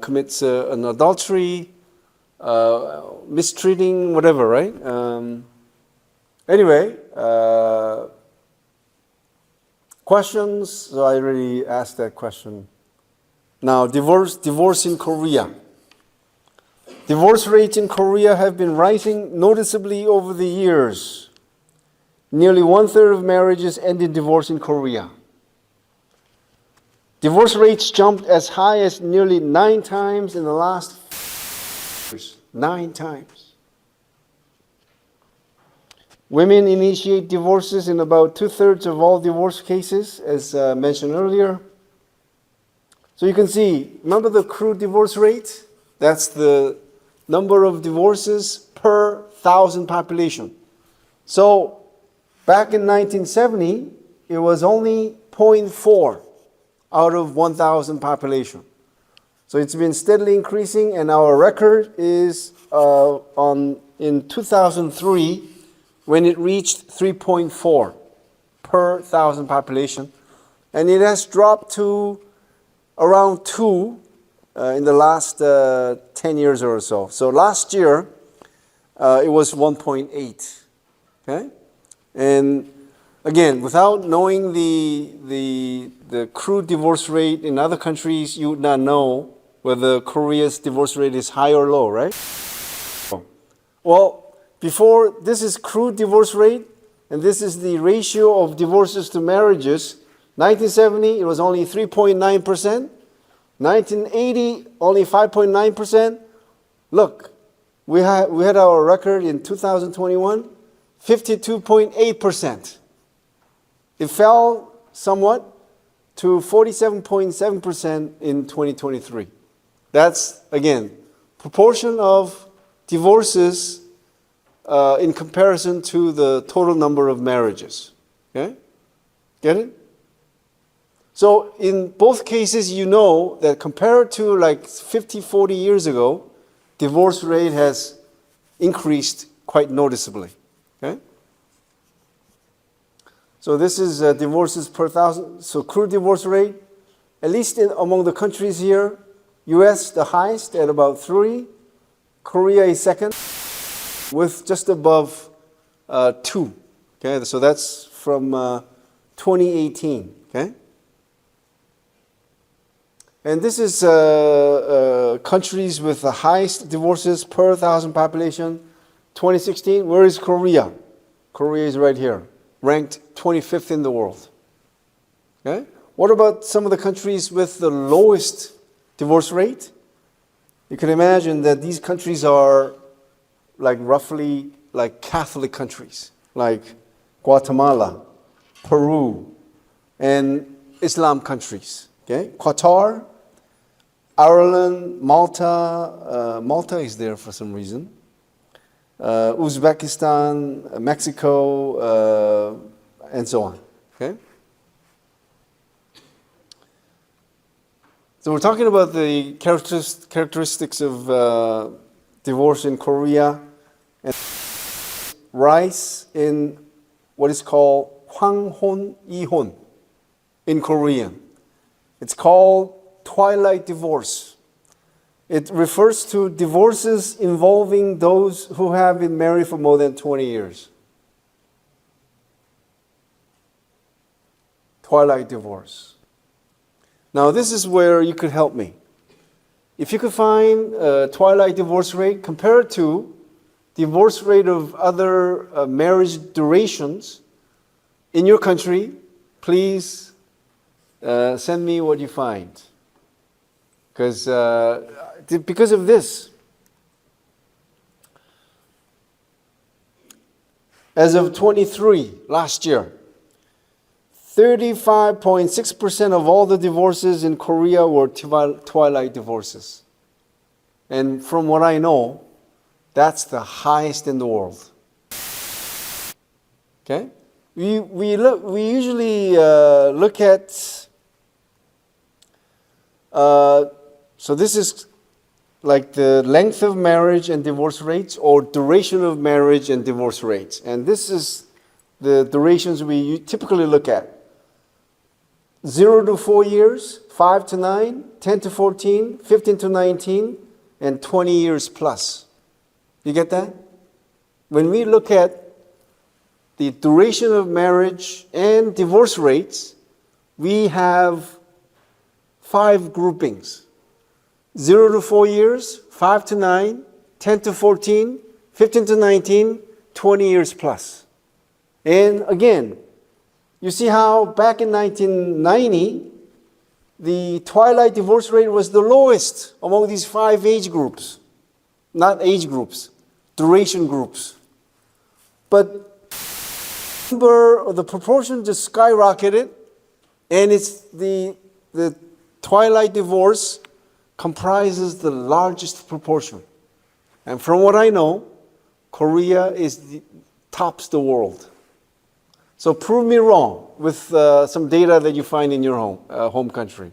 commits an adultery, mistreating, whatever, right? Anyway, questions? So I already asked that question. Now, divorce in Korea. Divorce rates in Korea have been rising noticeably over the years. Nearly 1/3 of marriages end in divorce in Korea. Divorce rates jumped as high as nearly 9 times in the last 9 times. Women initiate divorces in about 2/3 of all divorce cases, as mentioned earlier. So you can see, remember the crude divorce rate? That's the number of divorces per 1,000 population. So back in 1970, it was only 0.4 out of 1,000 population. So it's been steadily increasing, and our record is in 2003 when it reached 3.4 per 1,000 population, and it has dropped to around 2 in the last 10 years or so. So last year it was 1.8. Okay, and again, without knowing the crude divorce rate in other countries, you would not know whether Korea's divorce rate is high or low, right? Well, before, this is crude divorce rate, and this is the ratio of divorces to marriages. 1970, it was only 3.9%. 1980, only 5.9%. Look, we had our record in 2021, 52.8%. It fell somewhat to 47.7% in 2023. That's, again, proportion of divorces in comparison to the total number of marriages. Okay? Get it? So in both cases, you know that compared to like 50, 40 years ago, divorce rate has increased quite noticeably. Okay? So this is divorces per thousand. So crude divorce rate, at least among the countries here, US the highest at about 3, Korea is second with just above 2. Okay, so that's from 2018. Okay, and this is countries with the highest divorces per 1,000 population. 2016. Where is Korea? Korea is right here, ranked 25th in the world. Okay, what about some of the countries with the lowest divorce rate? You can imagine that these countries are like roughly like Catholic countries, like Guatemala, Peru, and Islam countries. Okay, Qatar, Ireland, Malta. Malta is there for some reason. Uzbekistan, Mexico, and so on. Okay. So we're talking about the characteristics of divorce in Korea, and rise in what is called 황혼 이혼 in Korean. It's called twilight divorce. It refers to divorces involving those who have been married for more than 20 years. Twilight divorce. Now, this is where you could help me. If you could find a twilight divorce rate compared to divorce rate of other marriage durations in your country, please send me what you find. Because of this, as of 23 last year, 35.6% of all the divorces in Korea were twilight divorces. And from what I know, that's the highest in the world. Okay? We usually look at, so this is like the length of marriage and divorce rates, or duration of marriage and divorce rates. And this is the durations we typically look at. 0 to 4 years, 5 to 9, 10 to 14, 15 to 19, and 20 years plus. You get that? When we look at the duration of marriage and divorce rates, we have 5 groupings. 0 to 4 years, 5 to 9, 10 to 14, 15 to 19, 20 years plus. And again, you see how back in 1990, the twilight divorce rate was the lowest among these 5 age groups. Not age groups, duration groups. But the proportion just skyrocketed, and it's the twilight divorce comprises the largest proportion. And from what I know, Korea tops the world. So prove me wrong with some data that you find in your home country.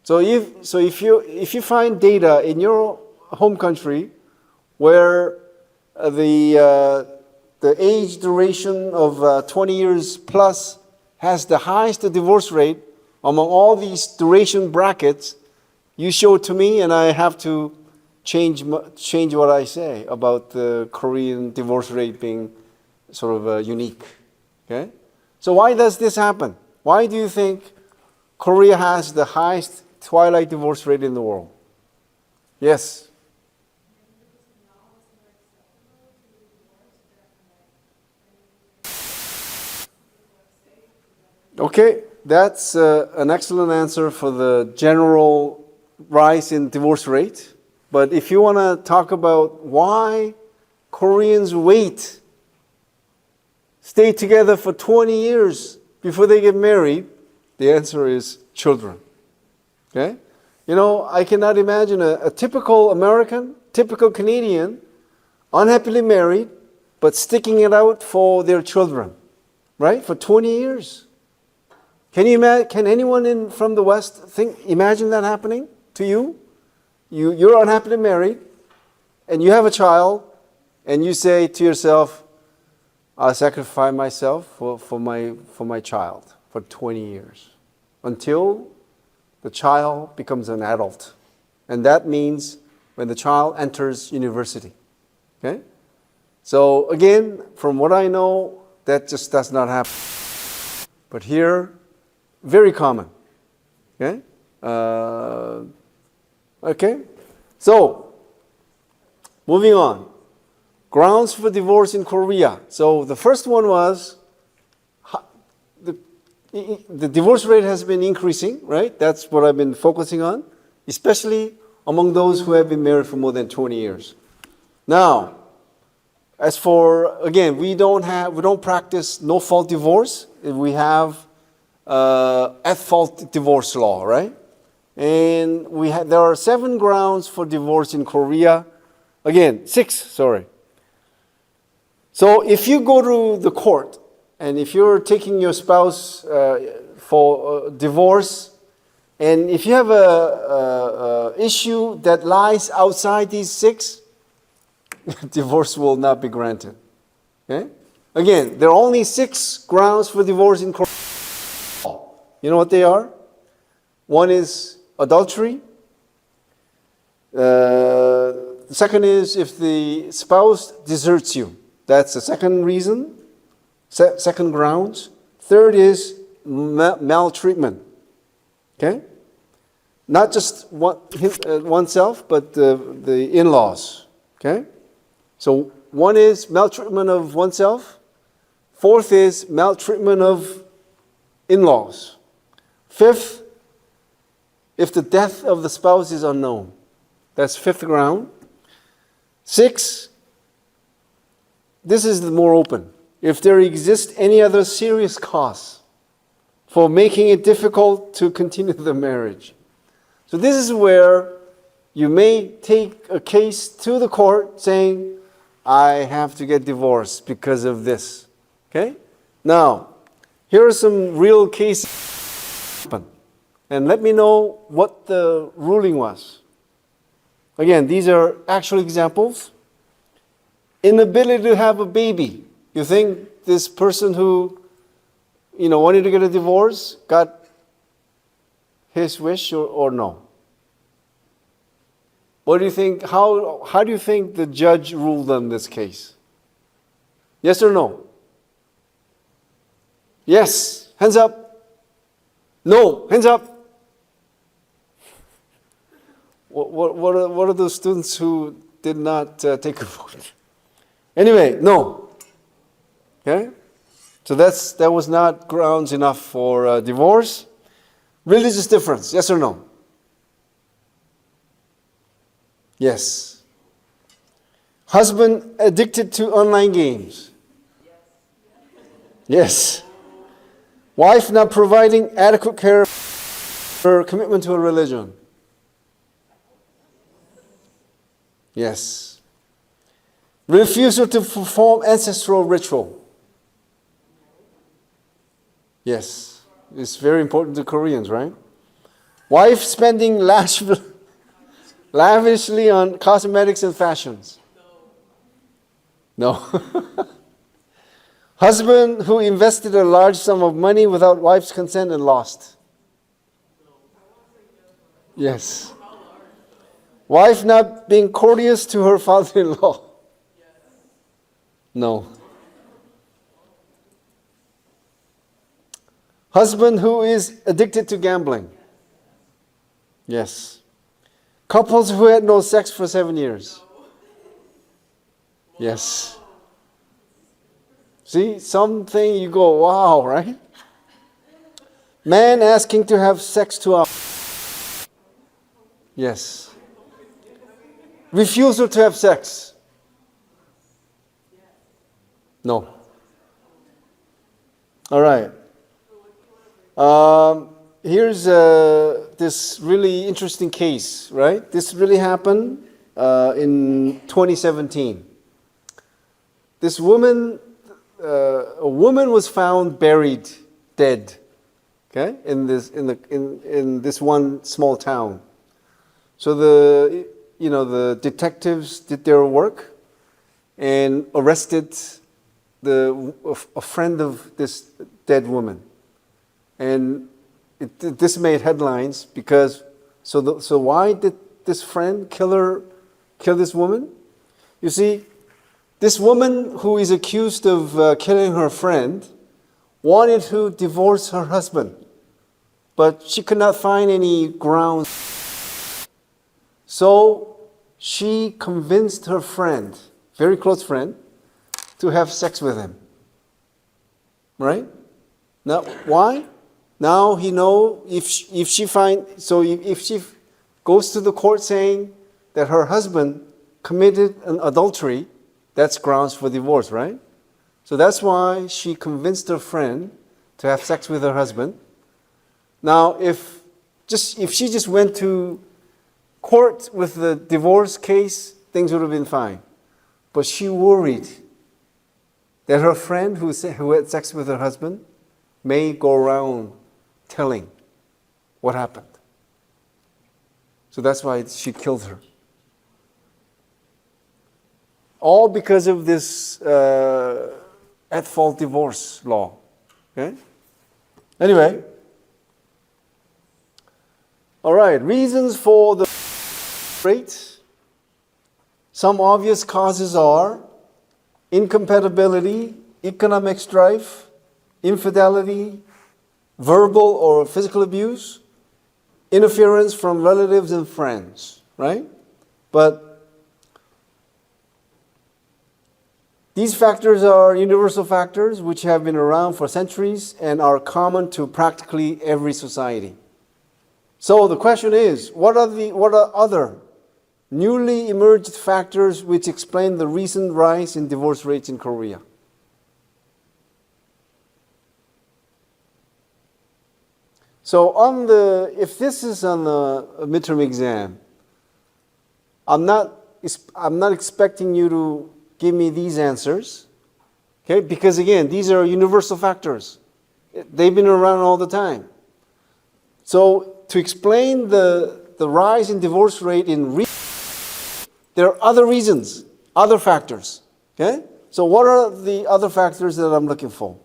So if you find data in your home country where the age duration of 20 years plus has the highest divorce rate among all these duration brackets, you show it to me, and I have to change what I say about the Korean divorce rate being sort of unique. Okay? So why does this happen? Why do you think Korea has the highest twilight divorce rate in the world? Yes? Okay, that's an excellent answer for the general rise in divorce rate. But if you want to talk about why Koreans stay together for 20 years before they get married, the answer is children. Okay? You know, I cannot imagine a typical American, typical Canadian, unhappily married, but sticking it out for their children, right? For 20 years. Can anyone from the West imagine that happening to you? You're unhappily married, and you have a child, and you say to yourself, I'll sacrifice myself for my child for 20 years until the child becomes an adult. And that means when the child enters university. Okay? So again, from what I know, that just does not happen. But here, very common. Okay? Okay? So, moving on. Grounds for divorce in Korea. So the first one was the divorce rate has been increasing, right? That's what I've been focusing on, especially among those who have been married for more than 20 years. Now, as for, again, we don't practice no-fault divorce. We have at-fault divorce law, right? And there are 7 grounds for divorce in Korea. Again, 6, sorry. So if you go to the court, and if you're taking your spouse for divorce, and if you have a issue that lies outside these 6, divorce will not be granted. Okay? Again, there are only 6 grounds for divorce in Korea. You know what they are? One is adultery. The second is if the spouse deserts you. That's the second reason, second grounds. Third is maltreatment. Okay? Not just oneself, but the in-laws. Okay? So one is maltreatment of oneself. Fourth is maltreatment of in-laws. Fifth, if the death of the spouse is unknown. That's 5th ground. 6, this is the more open. If there exists any other serious cause for making it difficult to continue the marriage. So this is where you may take a case to the court saying, I have to get divorced because of this. Okay? Now, here are some real cases. And let me know what the ruling was. Again, these are actual examples. Inability to have a baby. You think this person who, wanted to get a divorce got his wish or no? What do you think? How do you think the judge ruled on this case? Yes or no? Yes. Hands up. No. Hands up. What are those students who did not take a vote? Anyway, no. Okay? So that was not grounds enough for divorce. Religious difference, yes or no? Yes. Husband addicted to online games? Yes. Wife not providing adequate care for commitment to a religion? Yes. Refusal to perform ancestral ritual? Yes. It's very important to Koreans, right? Wife spending lavishly on cosmetics and fashions? No. Husband who invested a large sum of money without wife's consent and lost? Yes. Wife not being courteous to her father-in-law? No. Husband who is addicted to gambling? Yes. Couples who had no sex for 7 years? Yes. See, something you go, wow, right? Man asking to have sex to our... Yes. Refusal to have sex. No. All right. Here's this really interesting case, right? This really happened in 2017. This woman, a woman was found buried, dead, okay, in this one small town. So the detectives did their work and arrested a friend of this dead woman. And this made headlines because, so why did this friend kill this woman? You see, this woman who is accused of killing her friend wanted to divorce her husband, but she could not find any grounds. So she convinced her friend, very close friend, to have sex with him. Right? Now, why? Now he know if she goes to the court saying that her husband committed an adultery, that's grounds for divorce, right? So that's why she convinced her friend to have sex with her husband. Now, if she just went to court with the divorce case, things would have been fine. But she worried that her friend who had sex with her husband may go around telling what happened. So that's why she killed her. All because of this at-fault divorce law. Okay? Anyway. All right, reasons for the rate. Some obvious causes are incompatibility, economic strife, infidelity, verbal or physical abuse, interference from relatives and friends, right? But these factors are universal factors which have been around for centuries and are common to practically every society. So the question is, what are other newly emerged factors which explain the recent rise in divorce rates in Korea? So if this is on the midterm exam, I'm not expecting you to give me these answers, okay? Because again, these are universal factors. They've been around all the time. So to explain the rise in divorce rate there are other reasons, other factors, okay? So what are the other factors that I'm looking for?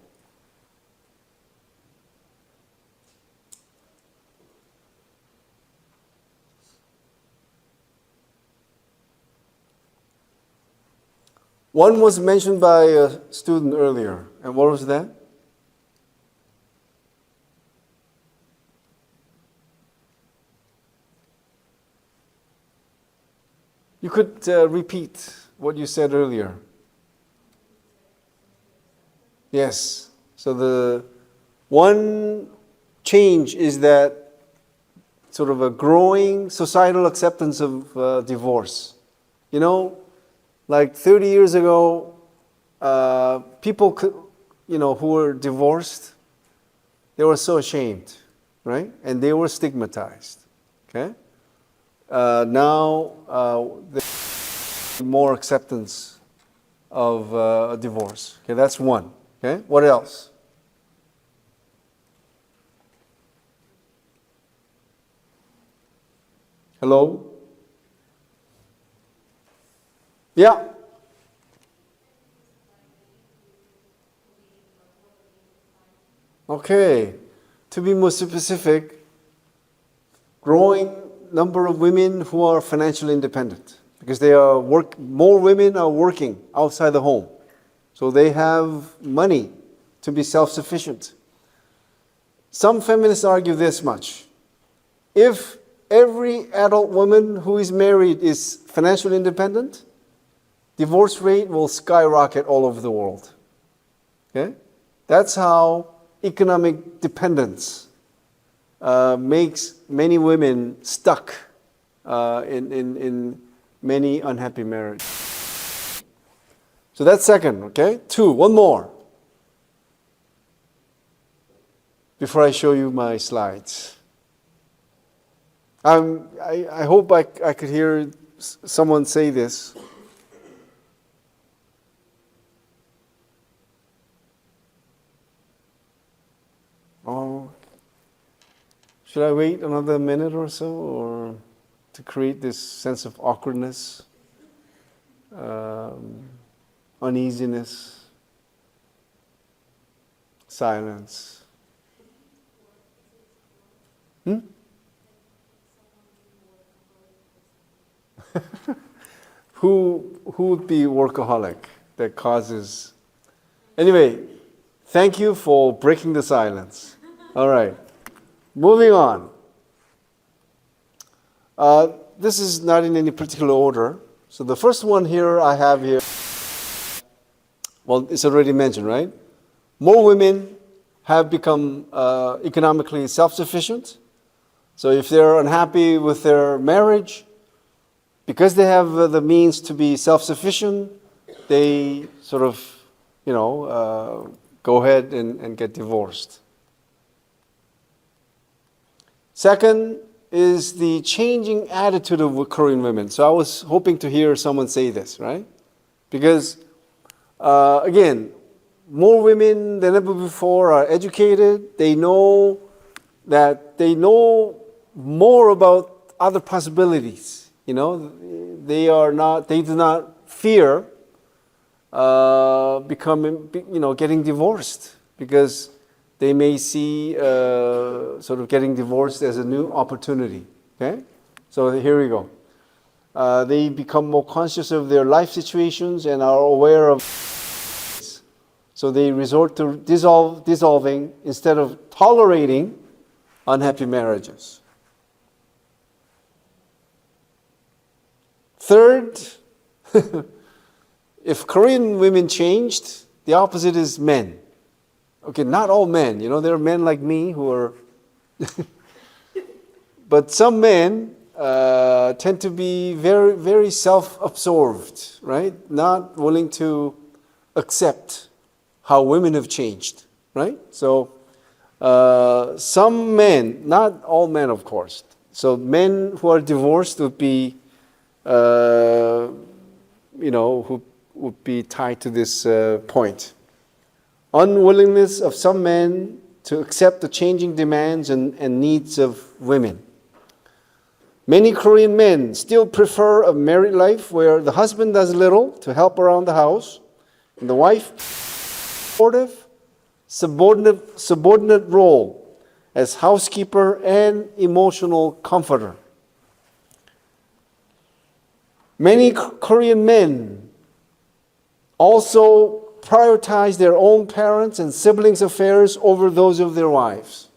One was mentioned by a student earlier. And what was that? You could repeat what you said earlier. Yes. So the one change is that sort of a growing societal acceptance of divorce. You know, like 30 years ago, people who were divorced, they were so ashamed, right? And they were stigmatized, okay? Now, there's more acceptance of a divorce. Okay, that's one. Okay, what else? Hello? Yeah. Okay. To be more specific, growing number of women who are financially independent because more women are working outside the home. So they have money to be self-sufficient. Some feminists argue this much. If every adult woman who is married is financially independent, divorce rate will skyrocket all over the world. Okay? That's how economic dependence makes many women stuck in many unhappy marriages. So that's second, okay? Two, one more. Before I show you my slides. I hope I could hear someone say this. Oh, should I wait another minute or so, or to create this sense of awkwardness, uneasiness, silence? Who would be workaholic that causes? Anyway, thank you for breaking the silence. All right, moving on. This is not in any particular order. So the first one here I have here, well, it's already mentioned, right? More women have become economically self-sufficient. So if they're unhappy with their marriage, because they have the means to be self-sufficient, they sort of, go ahead and get divorced. Second is the changing attitude of Korean women. So I was hoping to hear someone say this, right? Because, again, more women than ever before are educated. They know more about other possibilities. They do not fear getting divorced, because they may see sort of getting divorced as a new opportunity. Okay, so here we go. They become more conscious of their life situations and are aware of. So they resort to dissolving instead of tolerating unhappy marriages. Third, if Korean women changed, the opposite is men. Okay, not all men. There are men like me who are... But some men tend to be very, very self-absorbed, right? Not willing to accept how women have changed, right? So some men, not all men, of course. So men who are divorced would be, who would be tied to this point. Unwillingness of some men to accept the changing demands and needs of women. Many Korean men still prefer a married life where the husband does little to help around the house, and the wife subordinate role as housekeeper and emotional comforter. Many Korean men also prioritize their own parents' and siblings' affairs over those of their wives.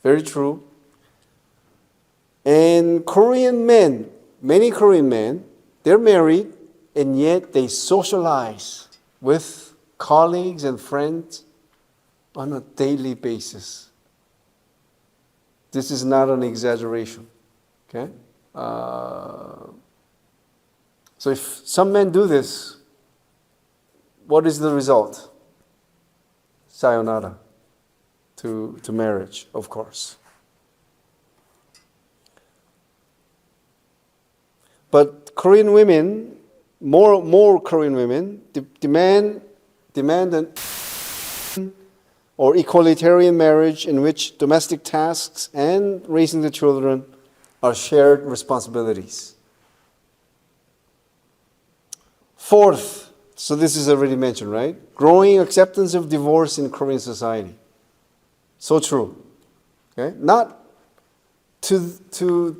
Very true. And Korean men, many Korean men, they're married, and yet they socialize with colleagues and friends on a daily basis. This is not an exaggeration. Okay? So if some men do this, what is the result? Sayonara to marriage, of course. But Korean women, more Korean women, demand an or equalitarian marriage in which domestic tasks and raising the children are shared responsibilities. Fourth, so this is already mentioned, right? Growing acceptance of divorce in Korean society. So true. Okay? Not to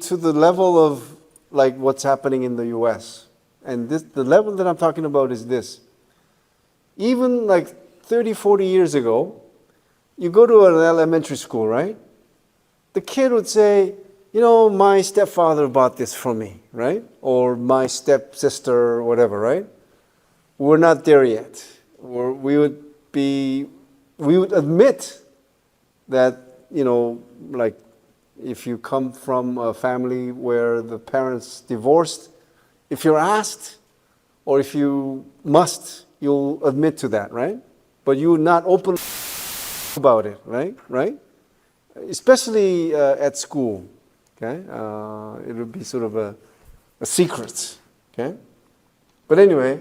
the level of like what's happening in the US. And the level that I'm talking about is this. Even like 30, 40 years ago, you go to an elementary school, right? The kid would say, my stepfather bought this for me, right? Or my stepsister or whatever, right? We're not there yet. We would admit that, like if you come from a family where the parents divorced, if you're asked or if you must, you'll admit to that, right? But you would not open about it, right? Right? Especially at school, okay? It would be sort of a secret, okay? But anyway,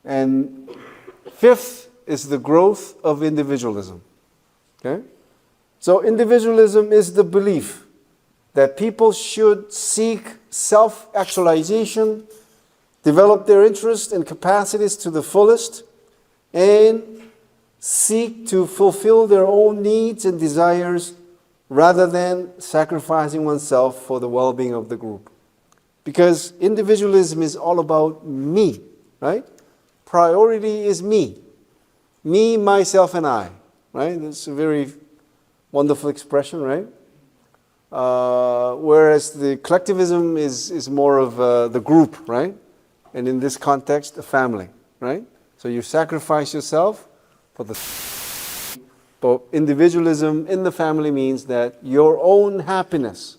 and fifth is the growth of individualism, okay? So individualism is the belief that people should seek self-actualization, develop their interests and capacities to the fullest, and seek to fulfill their own needs and desires rather than sacrificing oneself for the well-being of the group. Because individualism is all about me, right? Priority is me. Me, myself, and I, right? It's a very wonderful expression, right? Whereas the collectivism is more of the group, right? And in this context, the family, right? So you sacrifice yourself for the... But individualism in the family means that your own happiness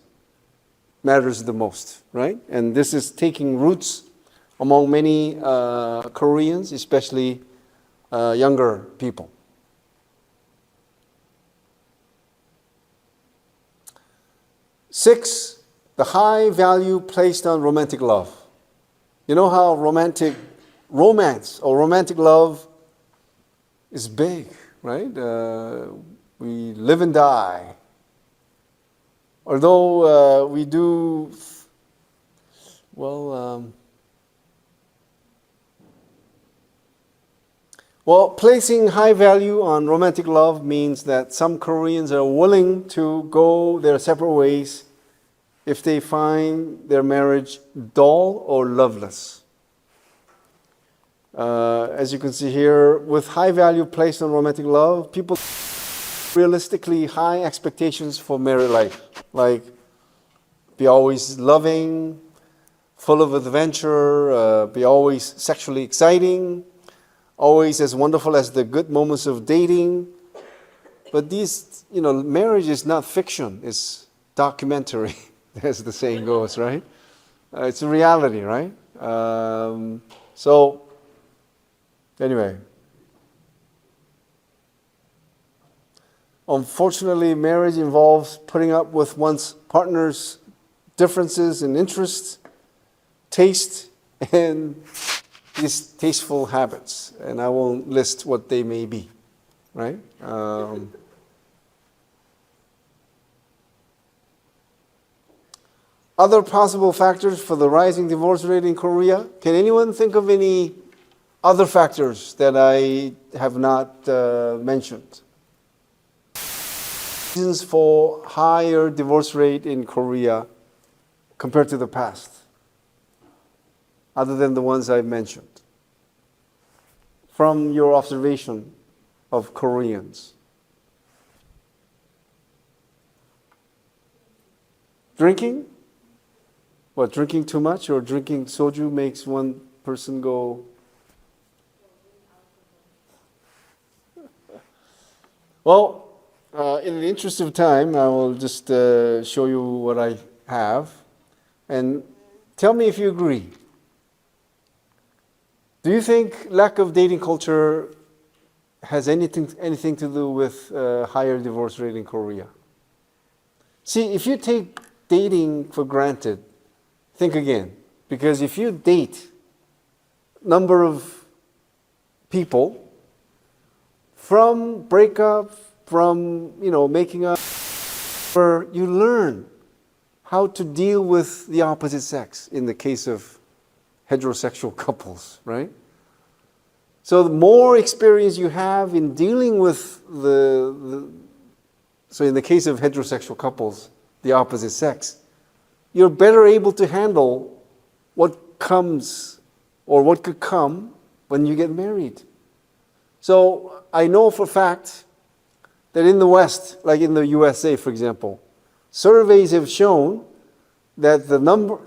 matters the most, right? And this is taking roots among many Koreans, especially younger people. Six, the high value placed on romantic love. You know how romantic love is big, right? We live and die. Although we do, placing high value on romantic love means that some Koreans are willing to go their separate ways if they find their marriage dull or loveless. As you can see here, with high value placed on romantic love, people realistically high expectations for married life, like be always loving, full of adventure, be always sexually exciting, always as wonderful as the good moments of dating. But these, marriage is not fiction, it's documentary, as the saying goes, right? It's a reality, right? So, anyway. Unfortunately, marriage involves putting up with one's partner's differences in interests, taste, and distasteful habits. And I won't list what they may be, right? Other possible factors for the rising divorce rate in Korea. Can anyone think of any other factors that I have not mentioned? Reasons for higher divorce rate in Korea compared to the past, other than the ones I've mentioned, from your observation of Koreans? Drinking? What, drinking too much, or drinking soju makes one person go... Well, in the interest of time, I will just show you what I have. And tell me if you agree. Do you think lack of dating culture has anything to do with higher divorce rate in Korea? See, if you take dating for granted, think again. Because if you date number of people, from breakup, from making up, you learn how to deal with the opposite sex in the case of heterosexual couples, right? So the more experience you have in dealing with so in the case of heterosexual couples, the opposite sex, you're better able to handle what comes or what could come when you get married. So I know for a fact that in the West, like in the USA, for example, surveys have shown that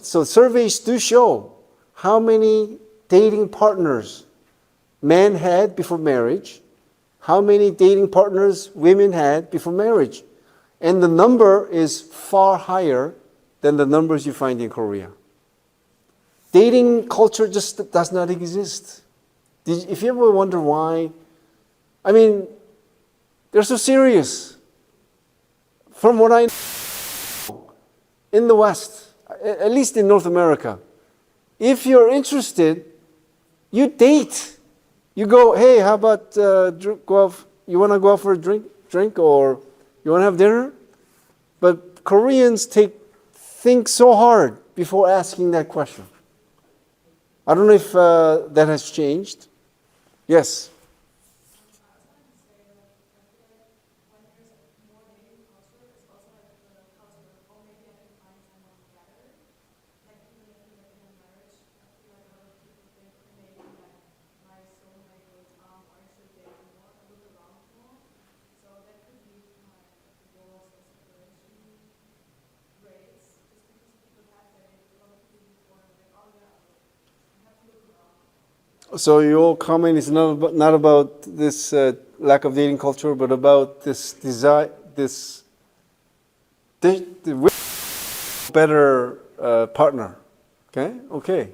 surveys do show how many dating partners men had before marriage, how many dating partners women had before marriage. And the number is far higher than the numbers you find in Korea. Dating culture just does not exist. If you ever wonder why, I mean, they're so serious. From what I know, in the West, at least in North America, if you're interested, you date. You go, hey, how about go out, you want to go out for a drink, or you want to have dinner? But Koreans think so hard before asking that question. I don't know if that has changed. Yes. So your comment is not about this lack of dating culture, but about this desire, this better partner. Okay. Okay.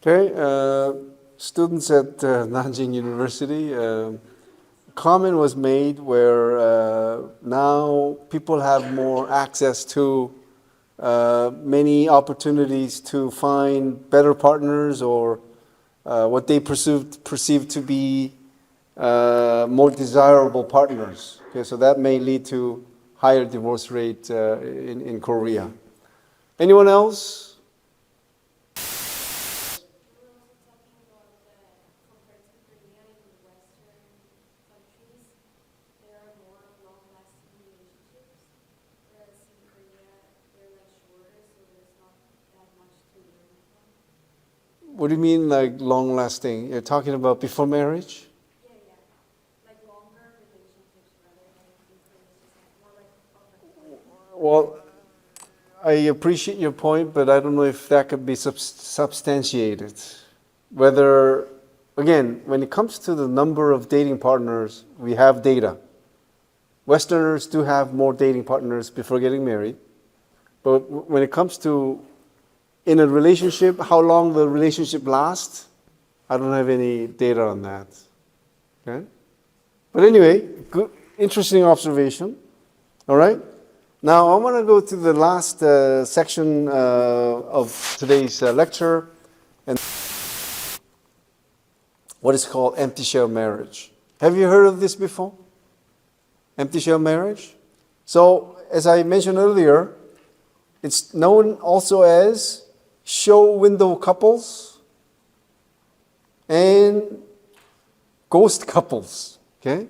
Okay, students at Nanjing University, comment was made where now people have more access to many opportunities to find better partners or what they perceive to be more desirable partners. Okay, so that may lead to higher divorce rate in Korea. Anyone else? What do you mean, like long lasting? You're talking about before marriage? Like longer relationships rather than Well, I appreciate your point, but I don't know if that could be substantiated. Whether, again, when it comes to the number of dating partners, we have data. Westerners do have more dating partners before getting married. But when it comes to in a relationship, how long the relationship lasts, I don't have any data on that. Okay? But anyway, good, interesting observation. All right? Now I want to go to the last section of today's lecture, and what is called empty shell marriage. Have you heard of this before? Empty shell marriage? So, as I mentioned earlier, it's known also as show window couples and ghost couples. Okay?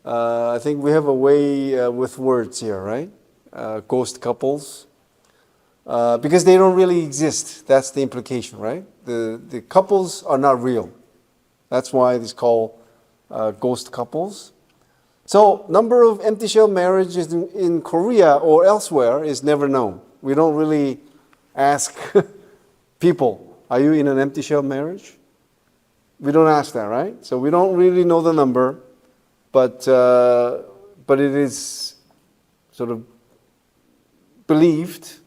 I think we have a way with words here, right? Ghost couples. Because they don't really exist. That's the implication, right? The couples are not real. That's why it's called ghost couples. So, number of empty shell marriages in Korea or elsewhere is never known. We don't really ask people, are you in an empty shell marriage? We don't ask that, right? So we don't really know the number, but it is sort of believed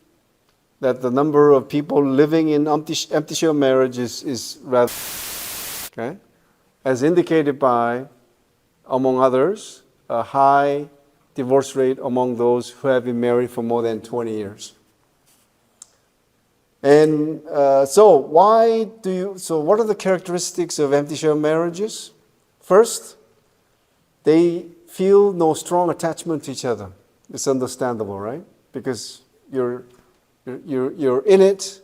that the number of people living in empty shell marriage is rather, okay, as indicated by, among others, a high divorce rate among those who have been married for more than 20 years. And so what are the characteristics of empty shell marriages? First, they feel no strong attachment to each other. It's understandable, right? Because you're in it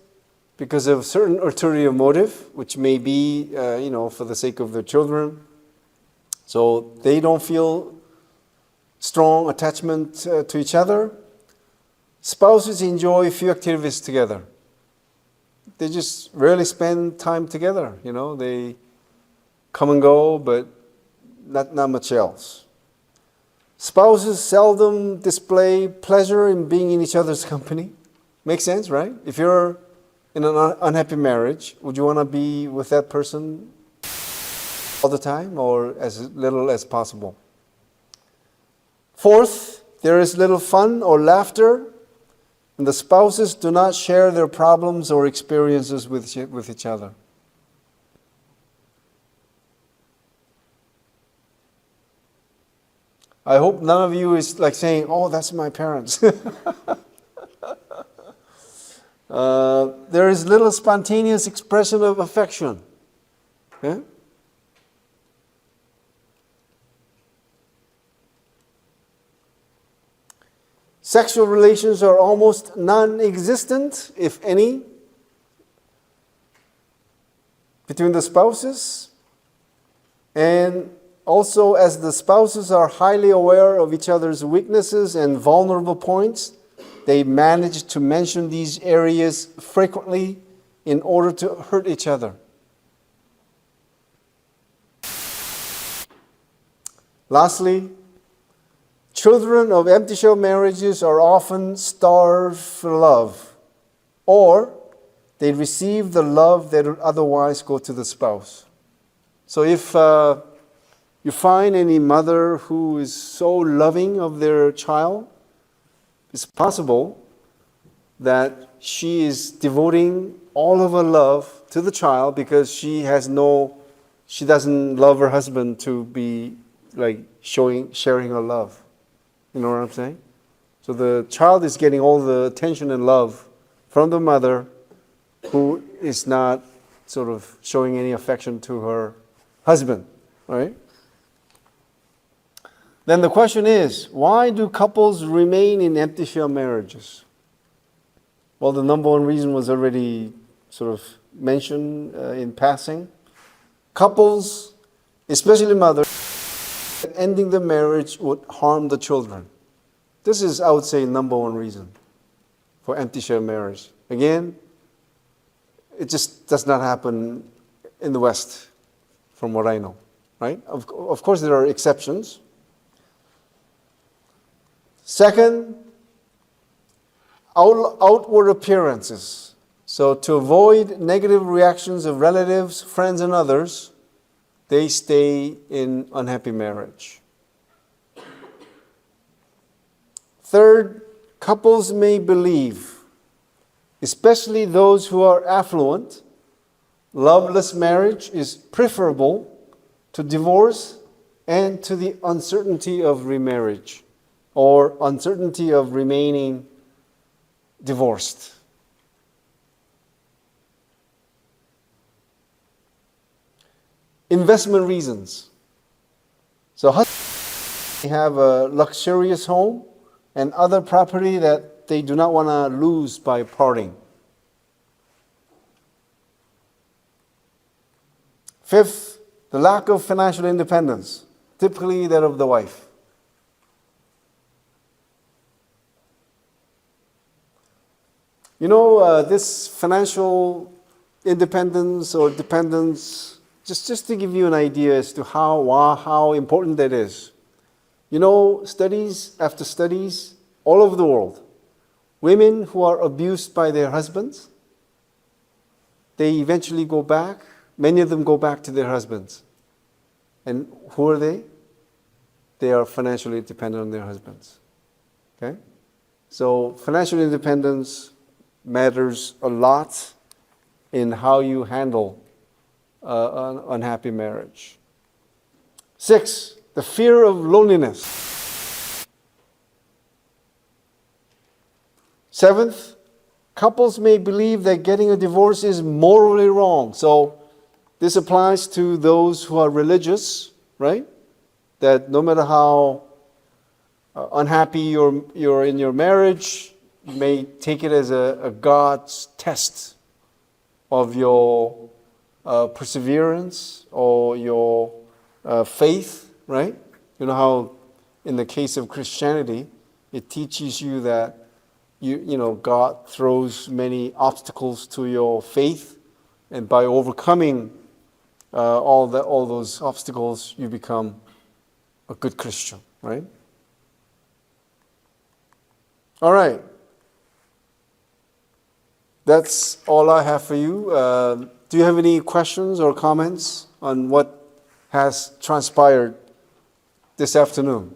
because of certain ulterior motive, which may be, for the sake of their children. So they don't feel strong attachment to each other. Spouses enjoy few activities together. They just rarely spend time together. They come and go, but not much else. Spouses seldom display pleasure in being in each other's company. Makes sense, right? If you're in an unhappy marriage, would you want to be with that person all the time or as little as possible? Fourth, there is little fun or laughter, and the spouses do not share their problems or experiences with each other. I hope none of you is like saying, "Oh, that's my parents." There is little spontaneous expression of affection. Yeah? Sexual relations are almost non-existent, if any, between the spouses. And also, as the spouses are highly aware of each other's weaknesses and vulnerable points, they manage to mention these areas frequently in order to hurt each other. Lastly, children of empty shell marriages are often starved for love, or they receive the love that would otherwise go to the spouse. So if you find any mother who is so loving of their child, it's possible that she is devoting all of her love to the child because she doesn't love her husband to be like sharing her love. You know what I'm saying? So the child is getting all the attention and love from the mother who is not sort of showing any affection to her husband, right? Then the question is, why do couples remain in empty shell marriages? Well, the number one reason was already sort of mentioned in passing. Couples, especially mothers, ending the marriage would harm the children. This is, I would say, number one reason for empty shell marriage. Again, it just does not happen in the West, from what I know, right? Of course, there are exceptions. Second, outward appearances. So to avoid negative reactions of relatives, friends, and others, they stay in unhappy marriage. Third, couples may believe, especially those who are affluent, loveless marriage is preferable to divorce and to the uncertainty of remarriage or uncertainty of remaining divorced. Investment reasons. So husbands have a luxurious home and other property that they do not want to lose by parting. Fifth, the lack of financial independence, typically that of the wife. This financial independence or dependence, just to give you an idea as to how important that is. Studies after studies all over the world, women who are abused by their husbands, they eventually go back. Many of them go back to their husbands. And who are they? They are financially dependent on their husbands. Okay? So financial independence matters a lot in how you handle an unhappy marriage. 6, the fear of loneliness. 7th, couples may believe that getting a divorce is morally wrong. So this applies to those who are religious, right? That no matter how unhappy you're in your marriage, you may take it as a God's test of your perseverance or your faith, right? You know how in the case of Christianity, it teaches you that God throws many obstacles to your faith, and by overcoming all those obstacles, you become a good Christian, right? All right. That's all I have for you. Do you have any questions or comments on what has transpired this afternoon?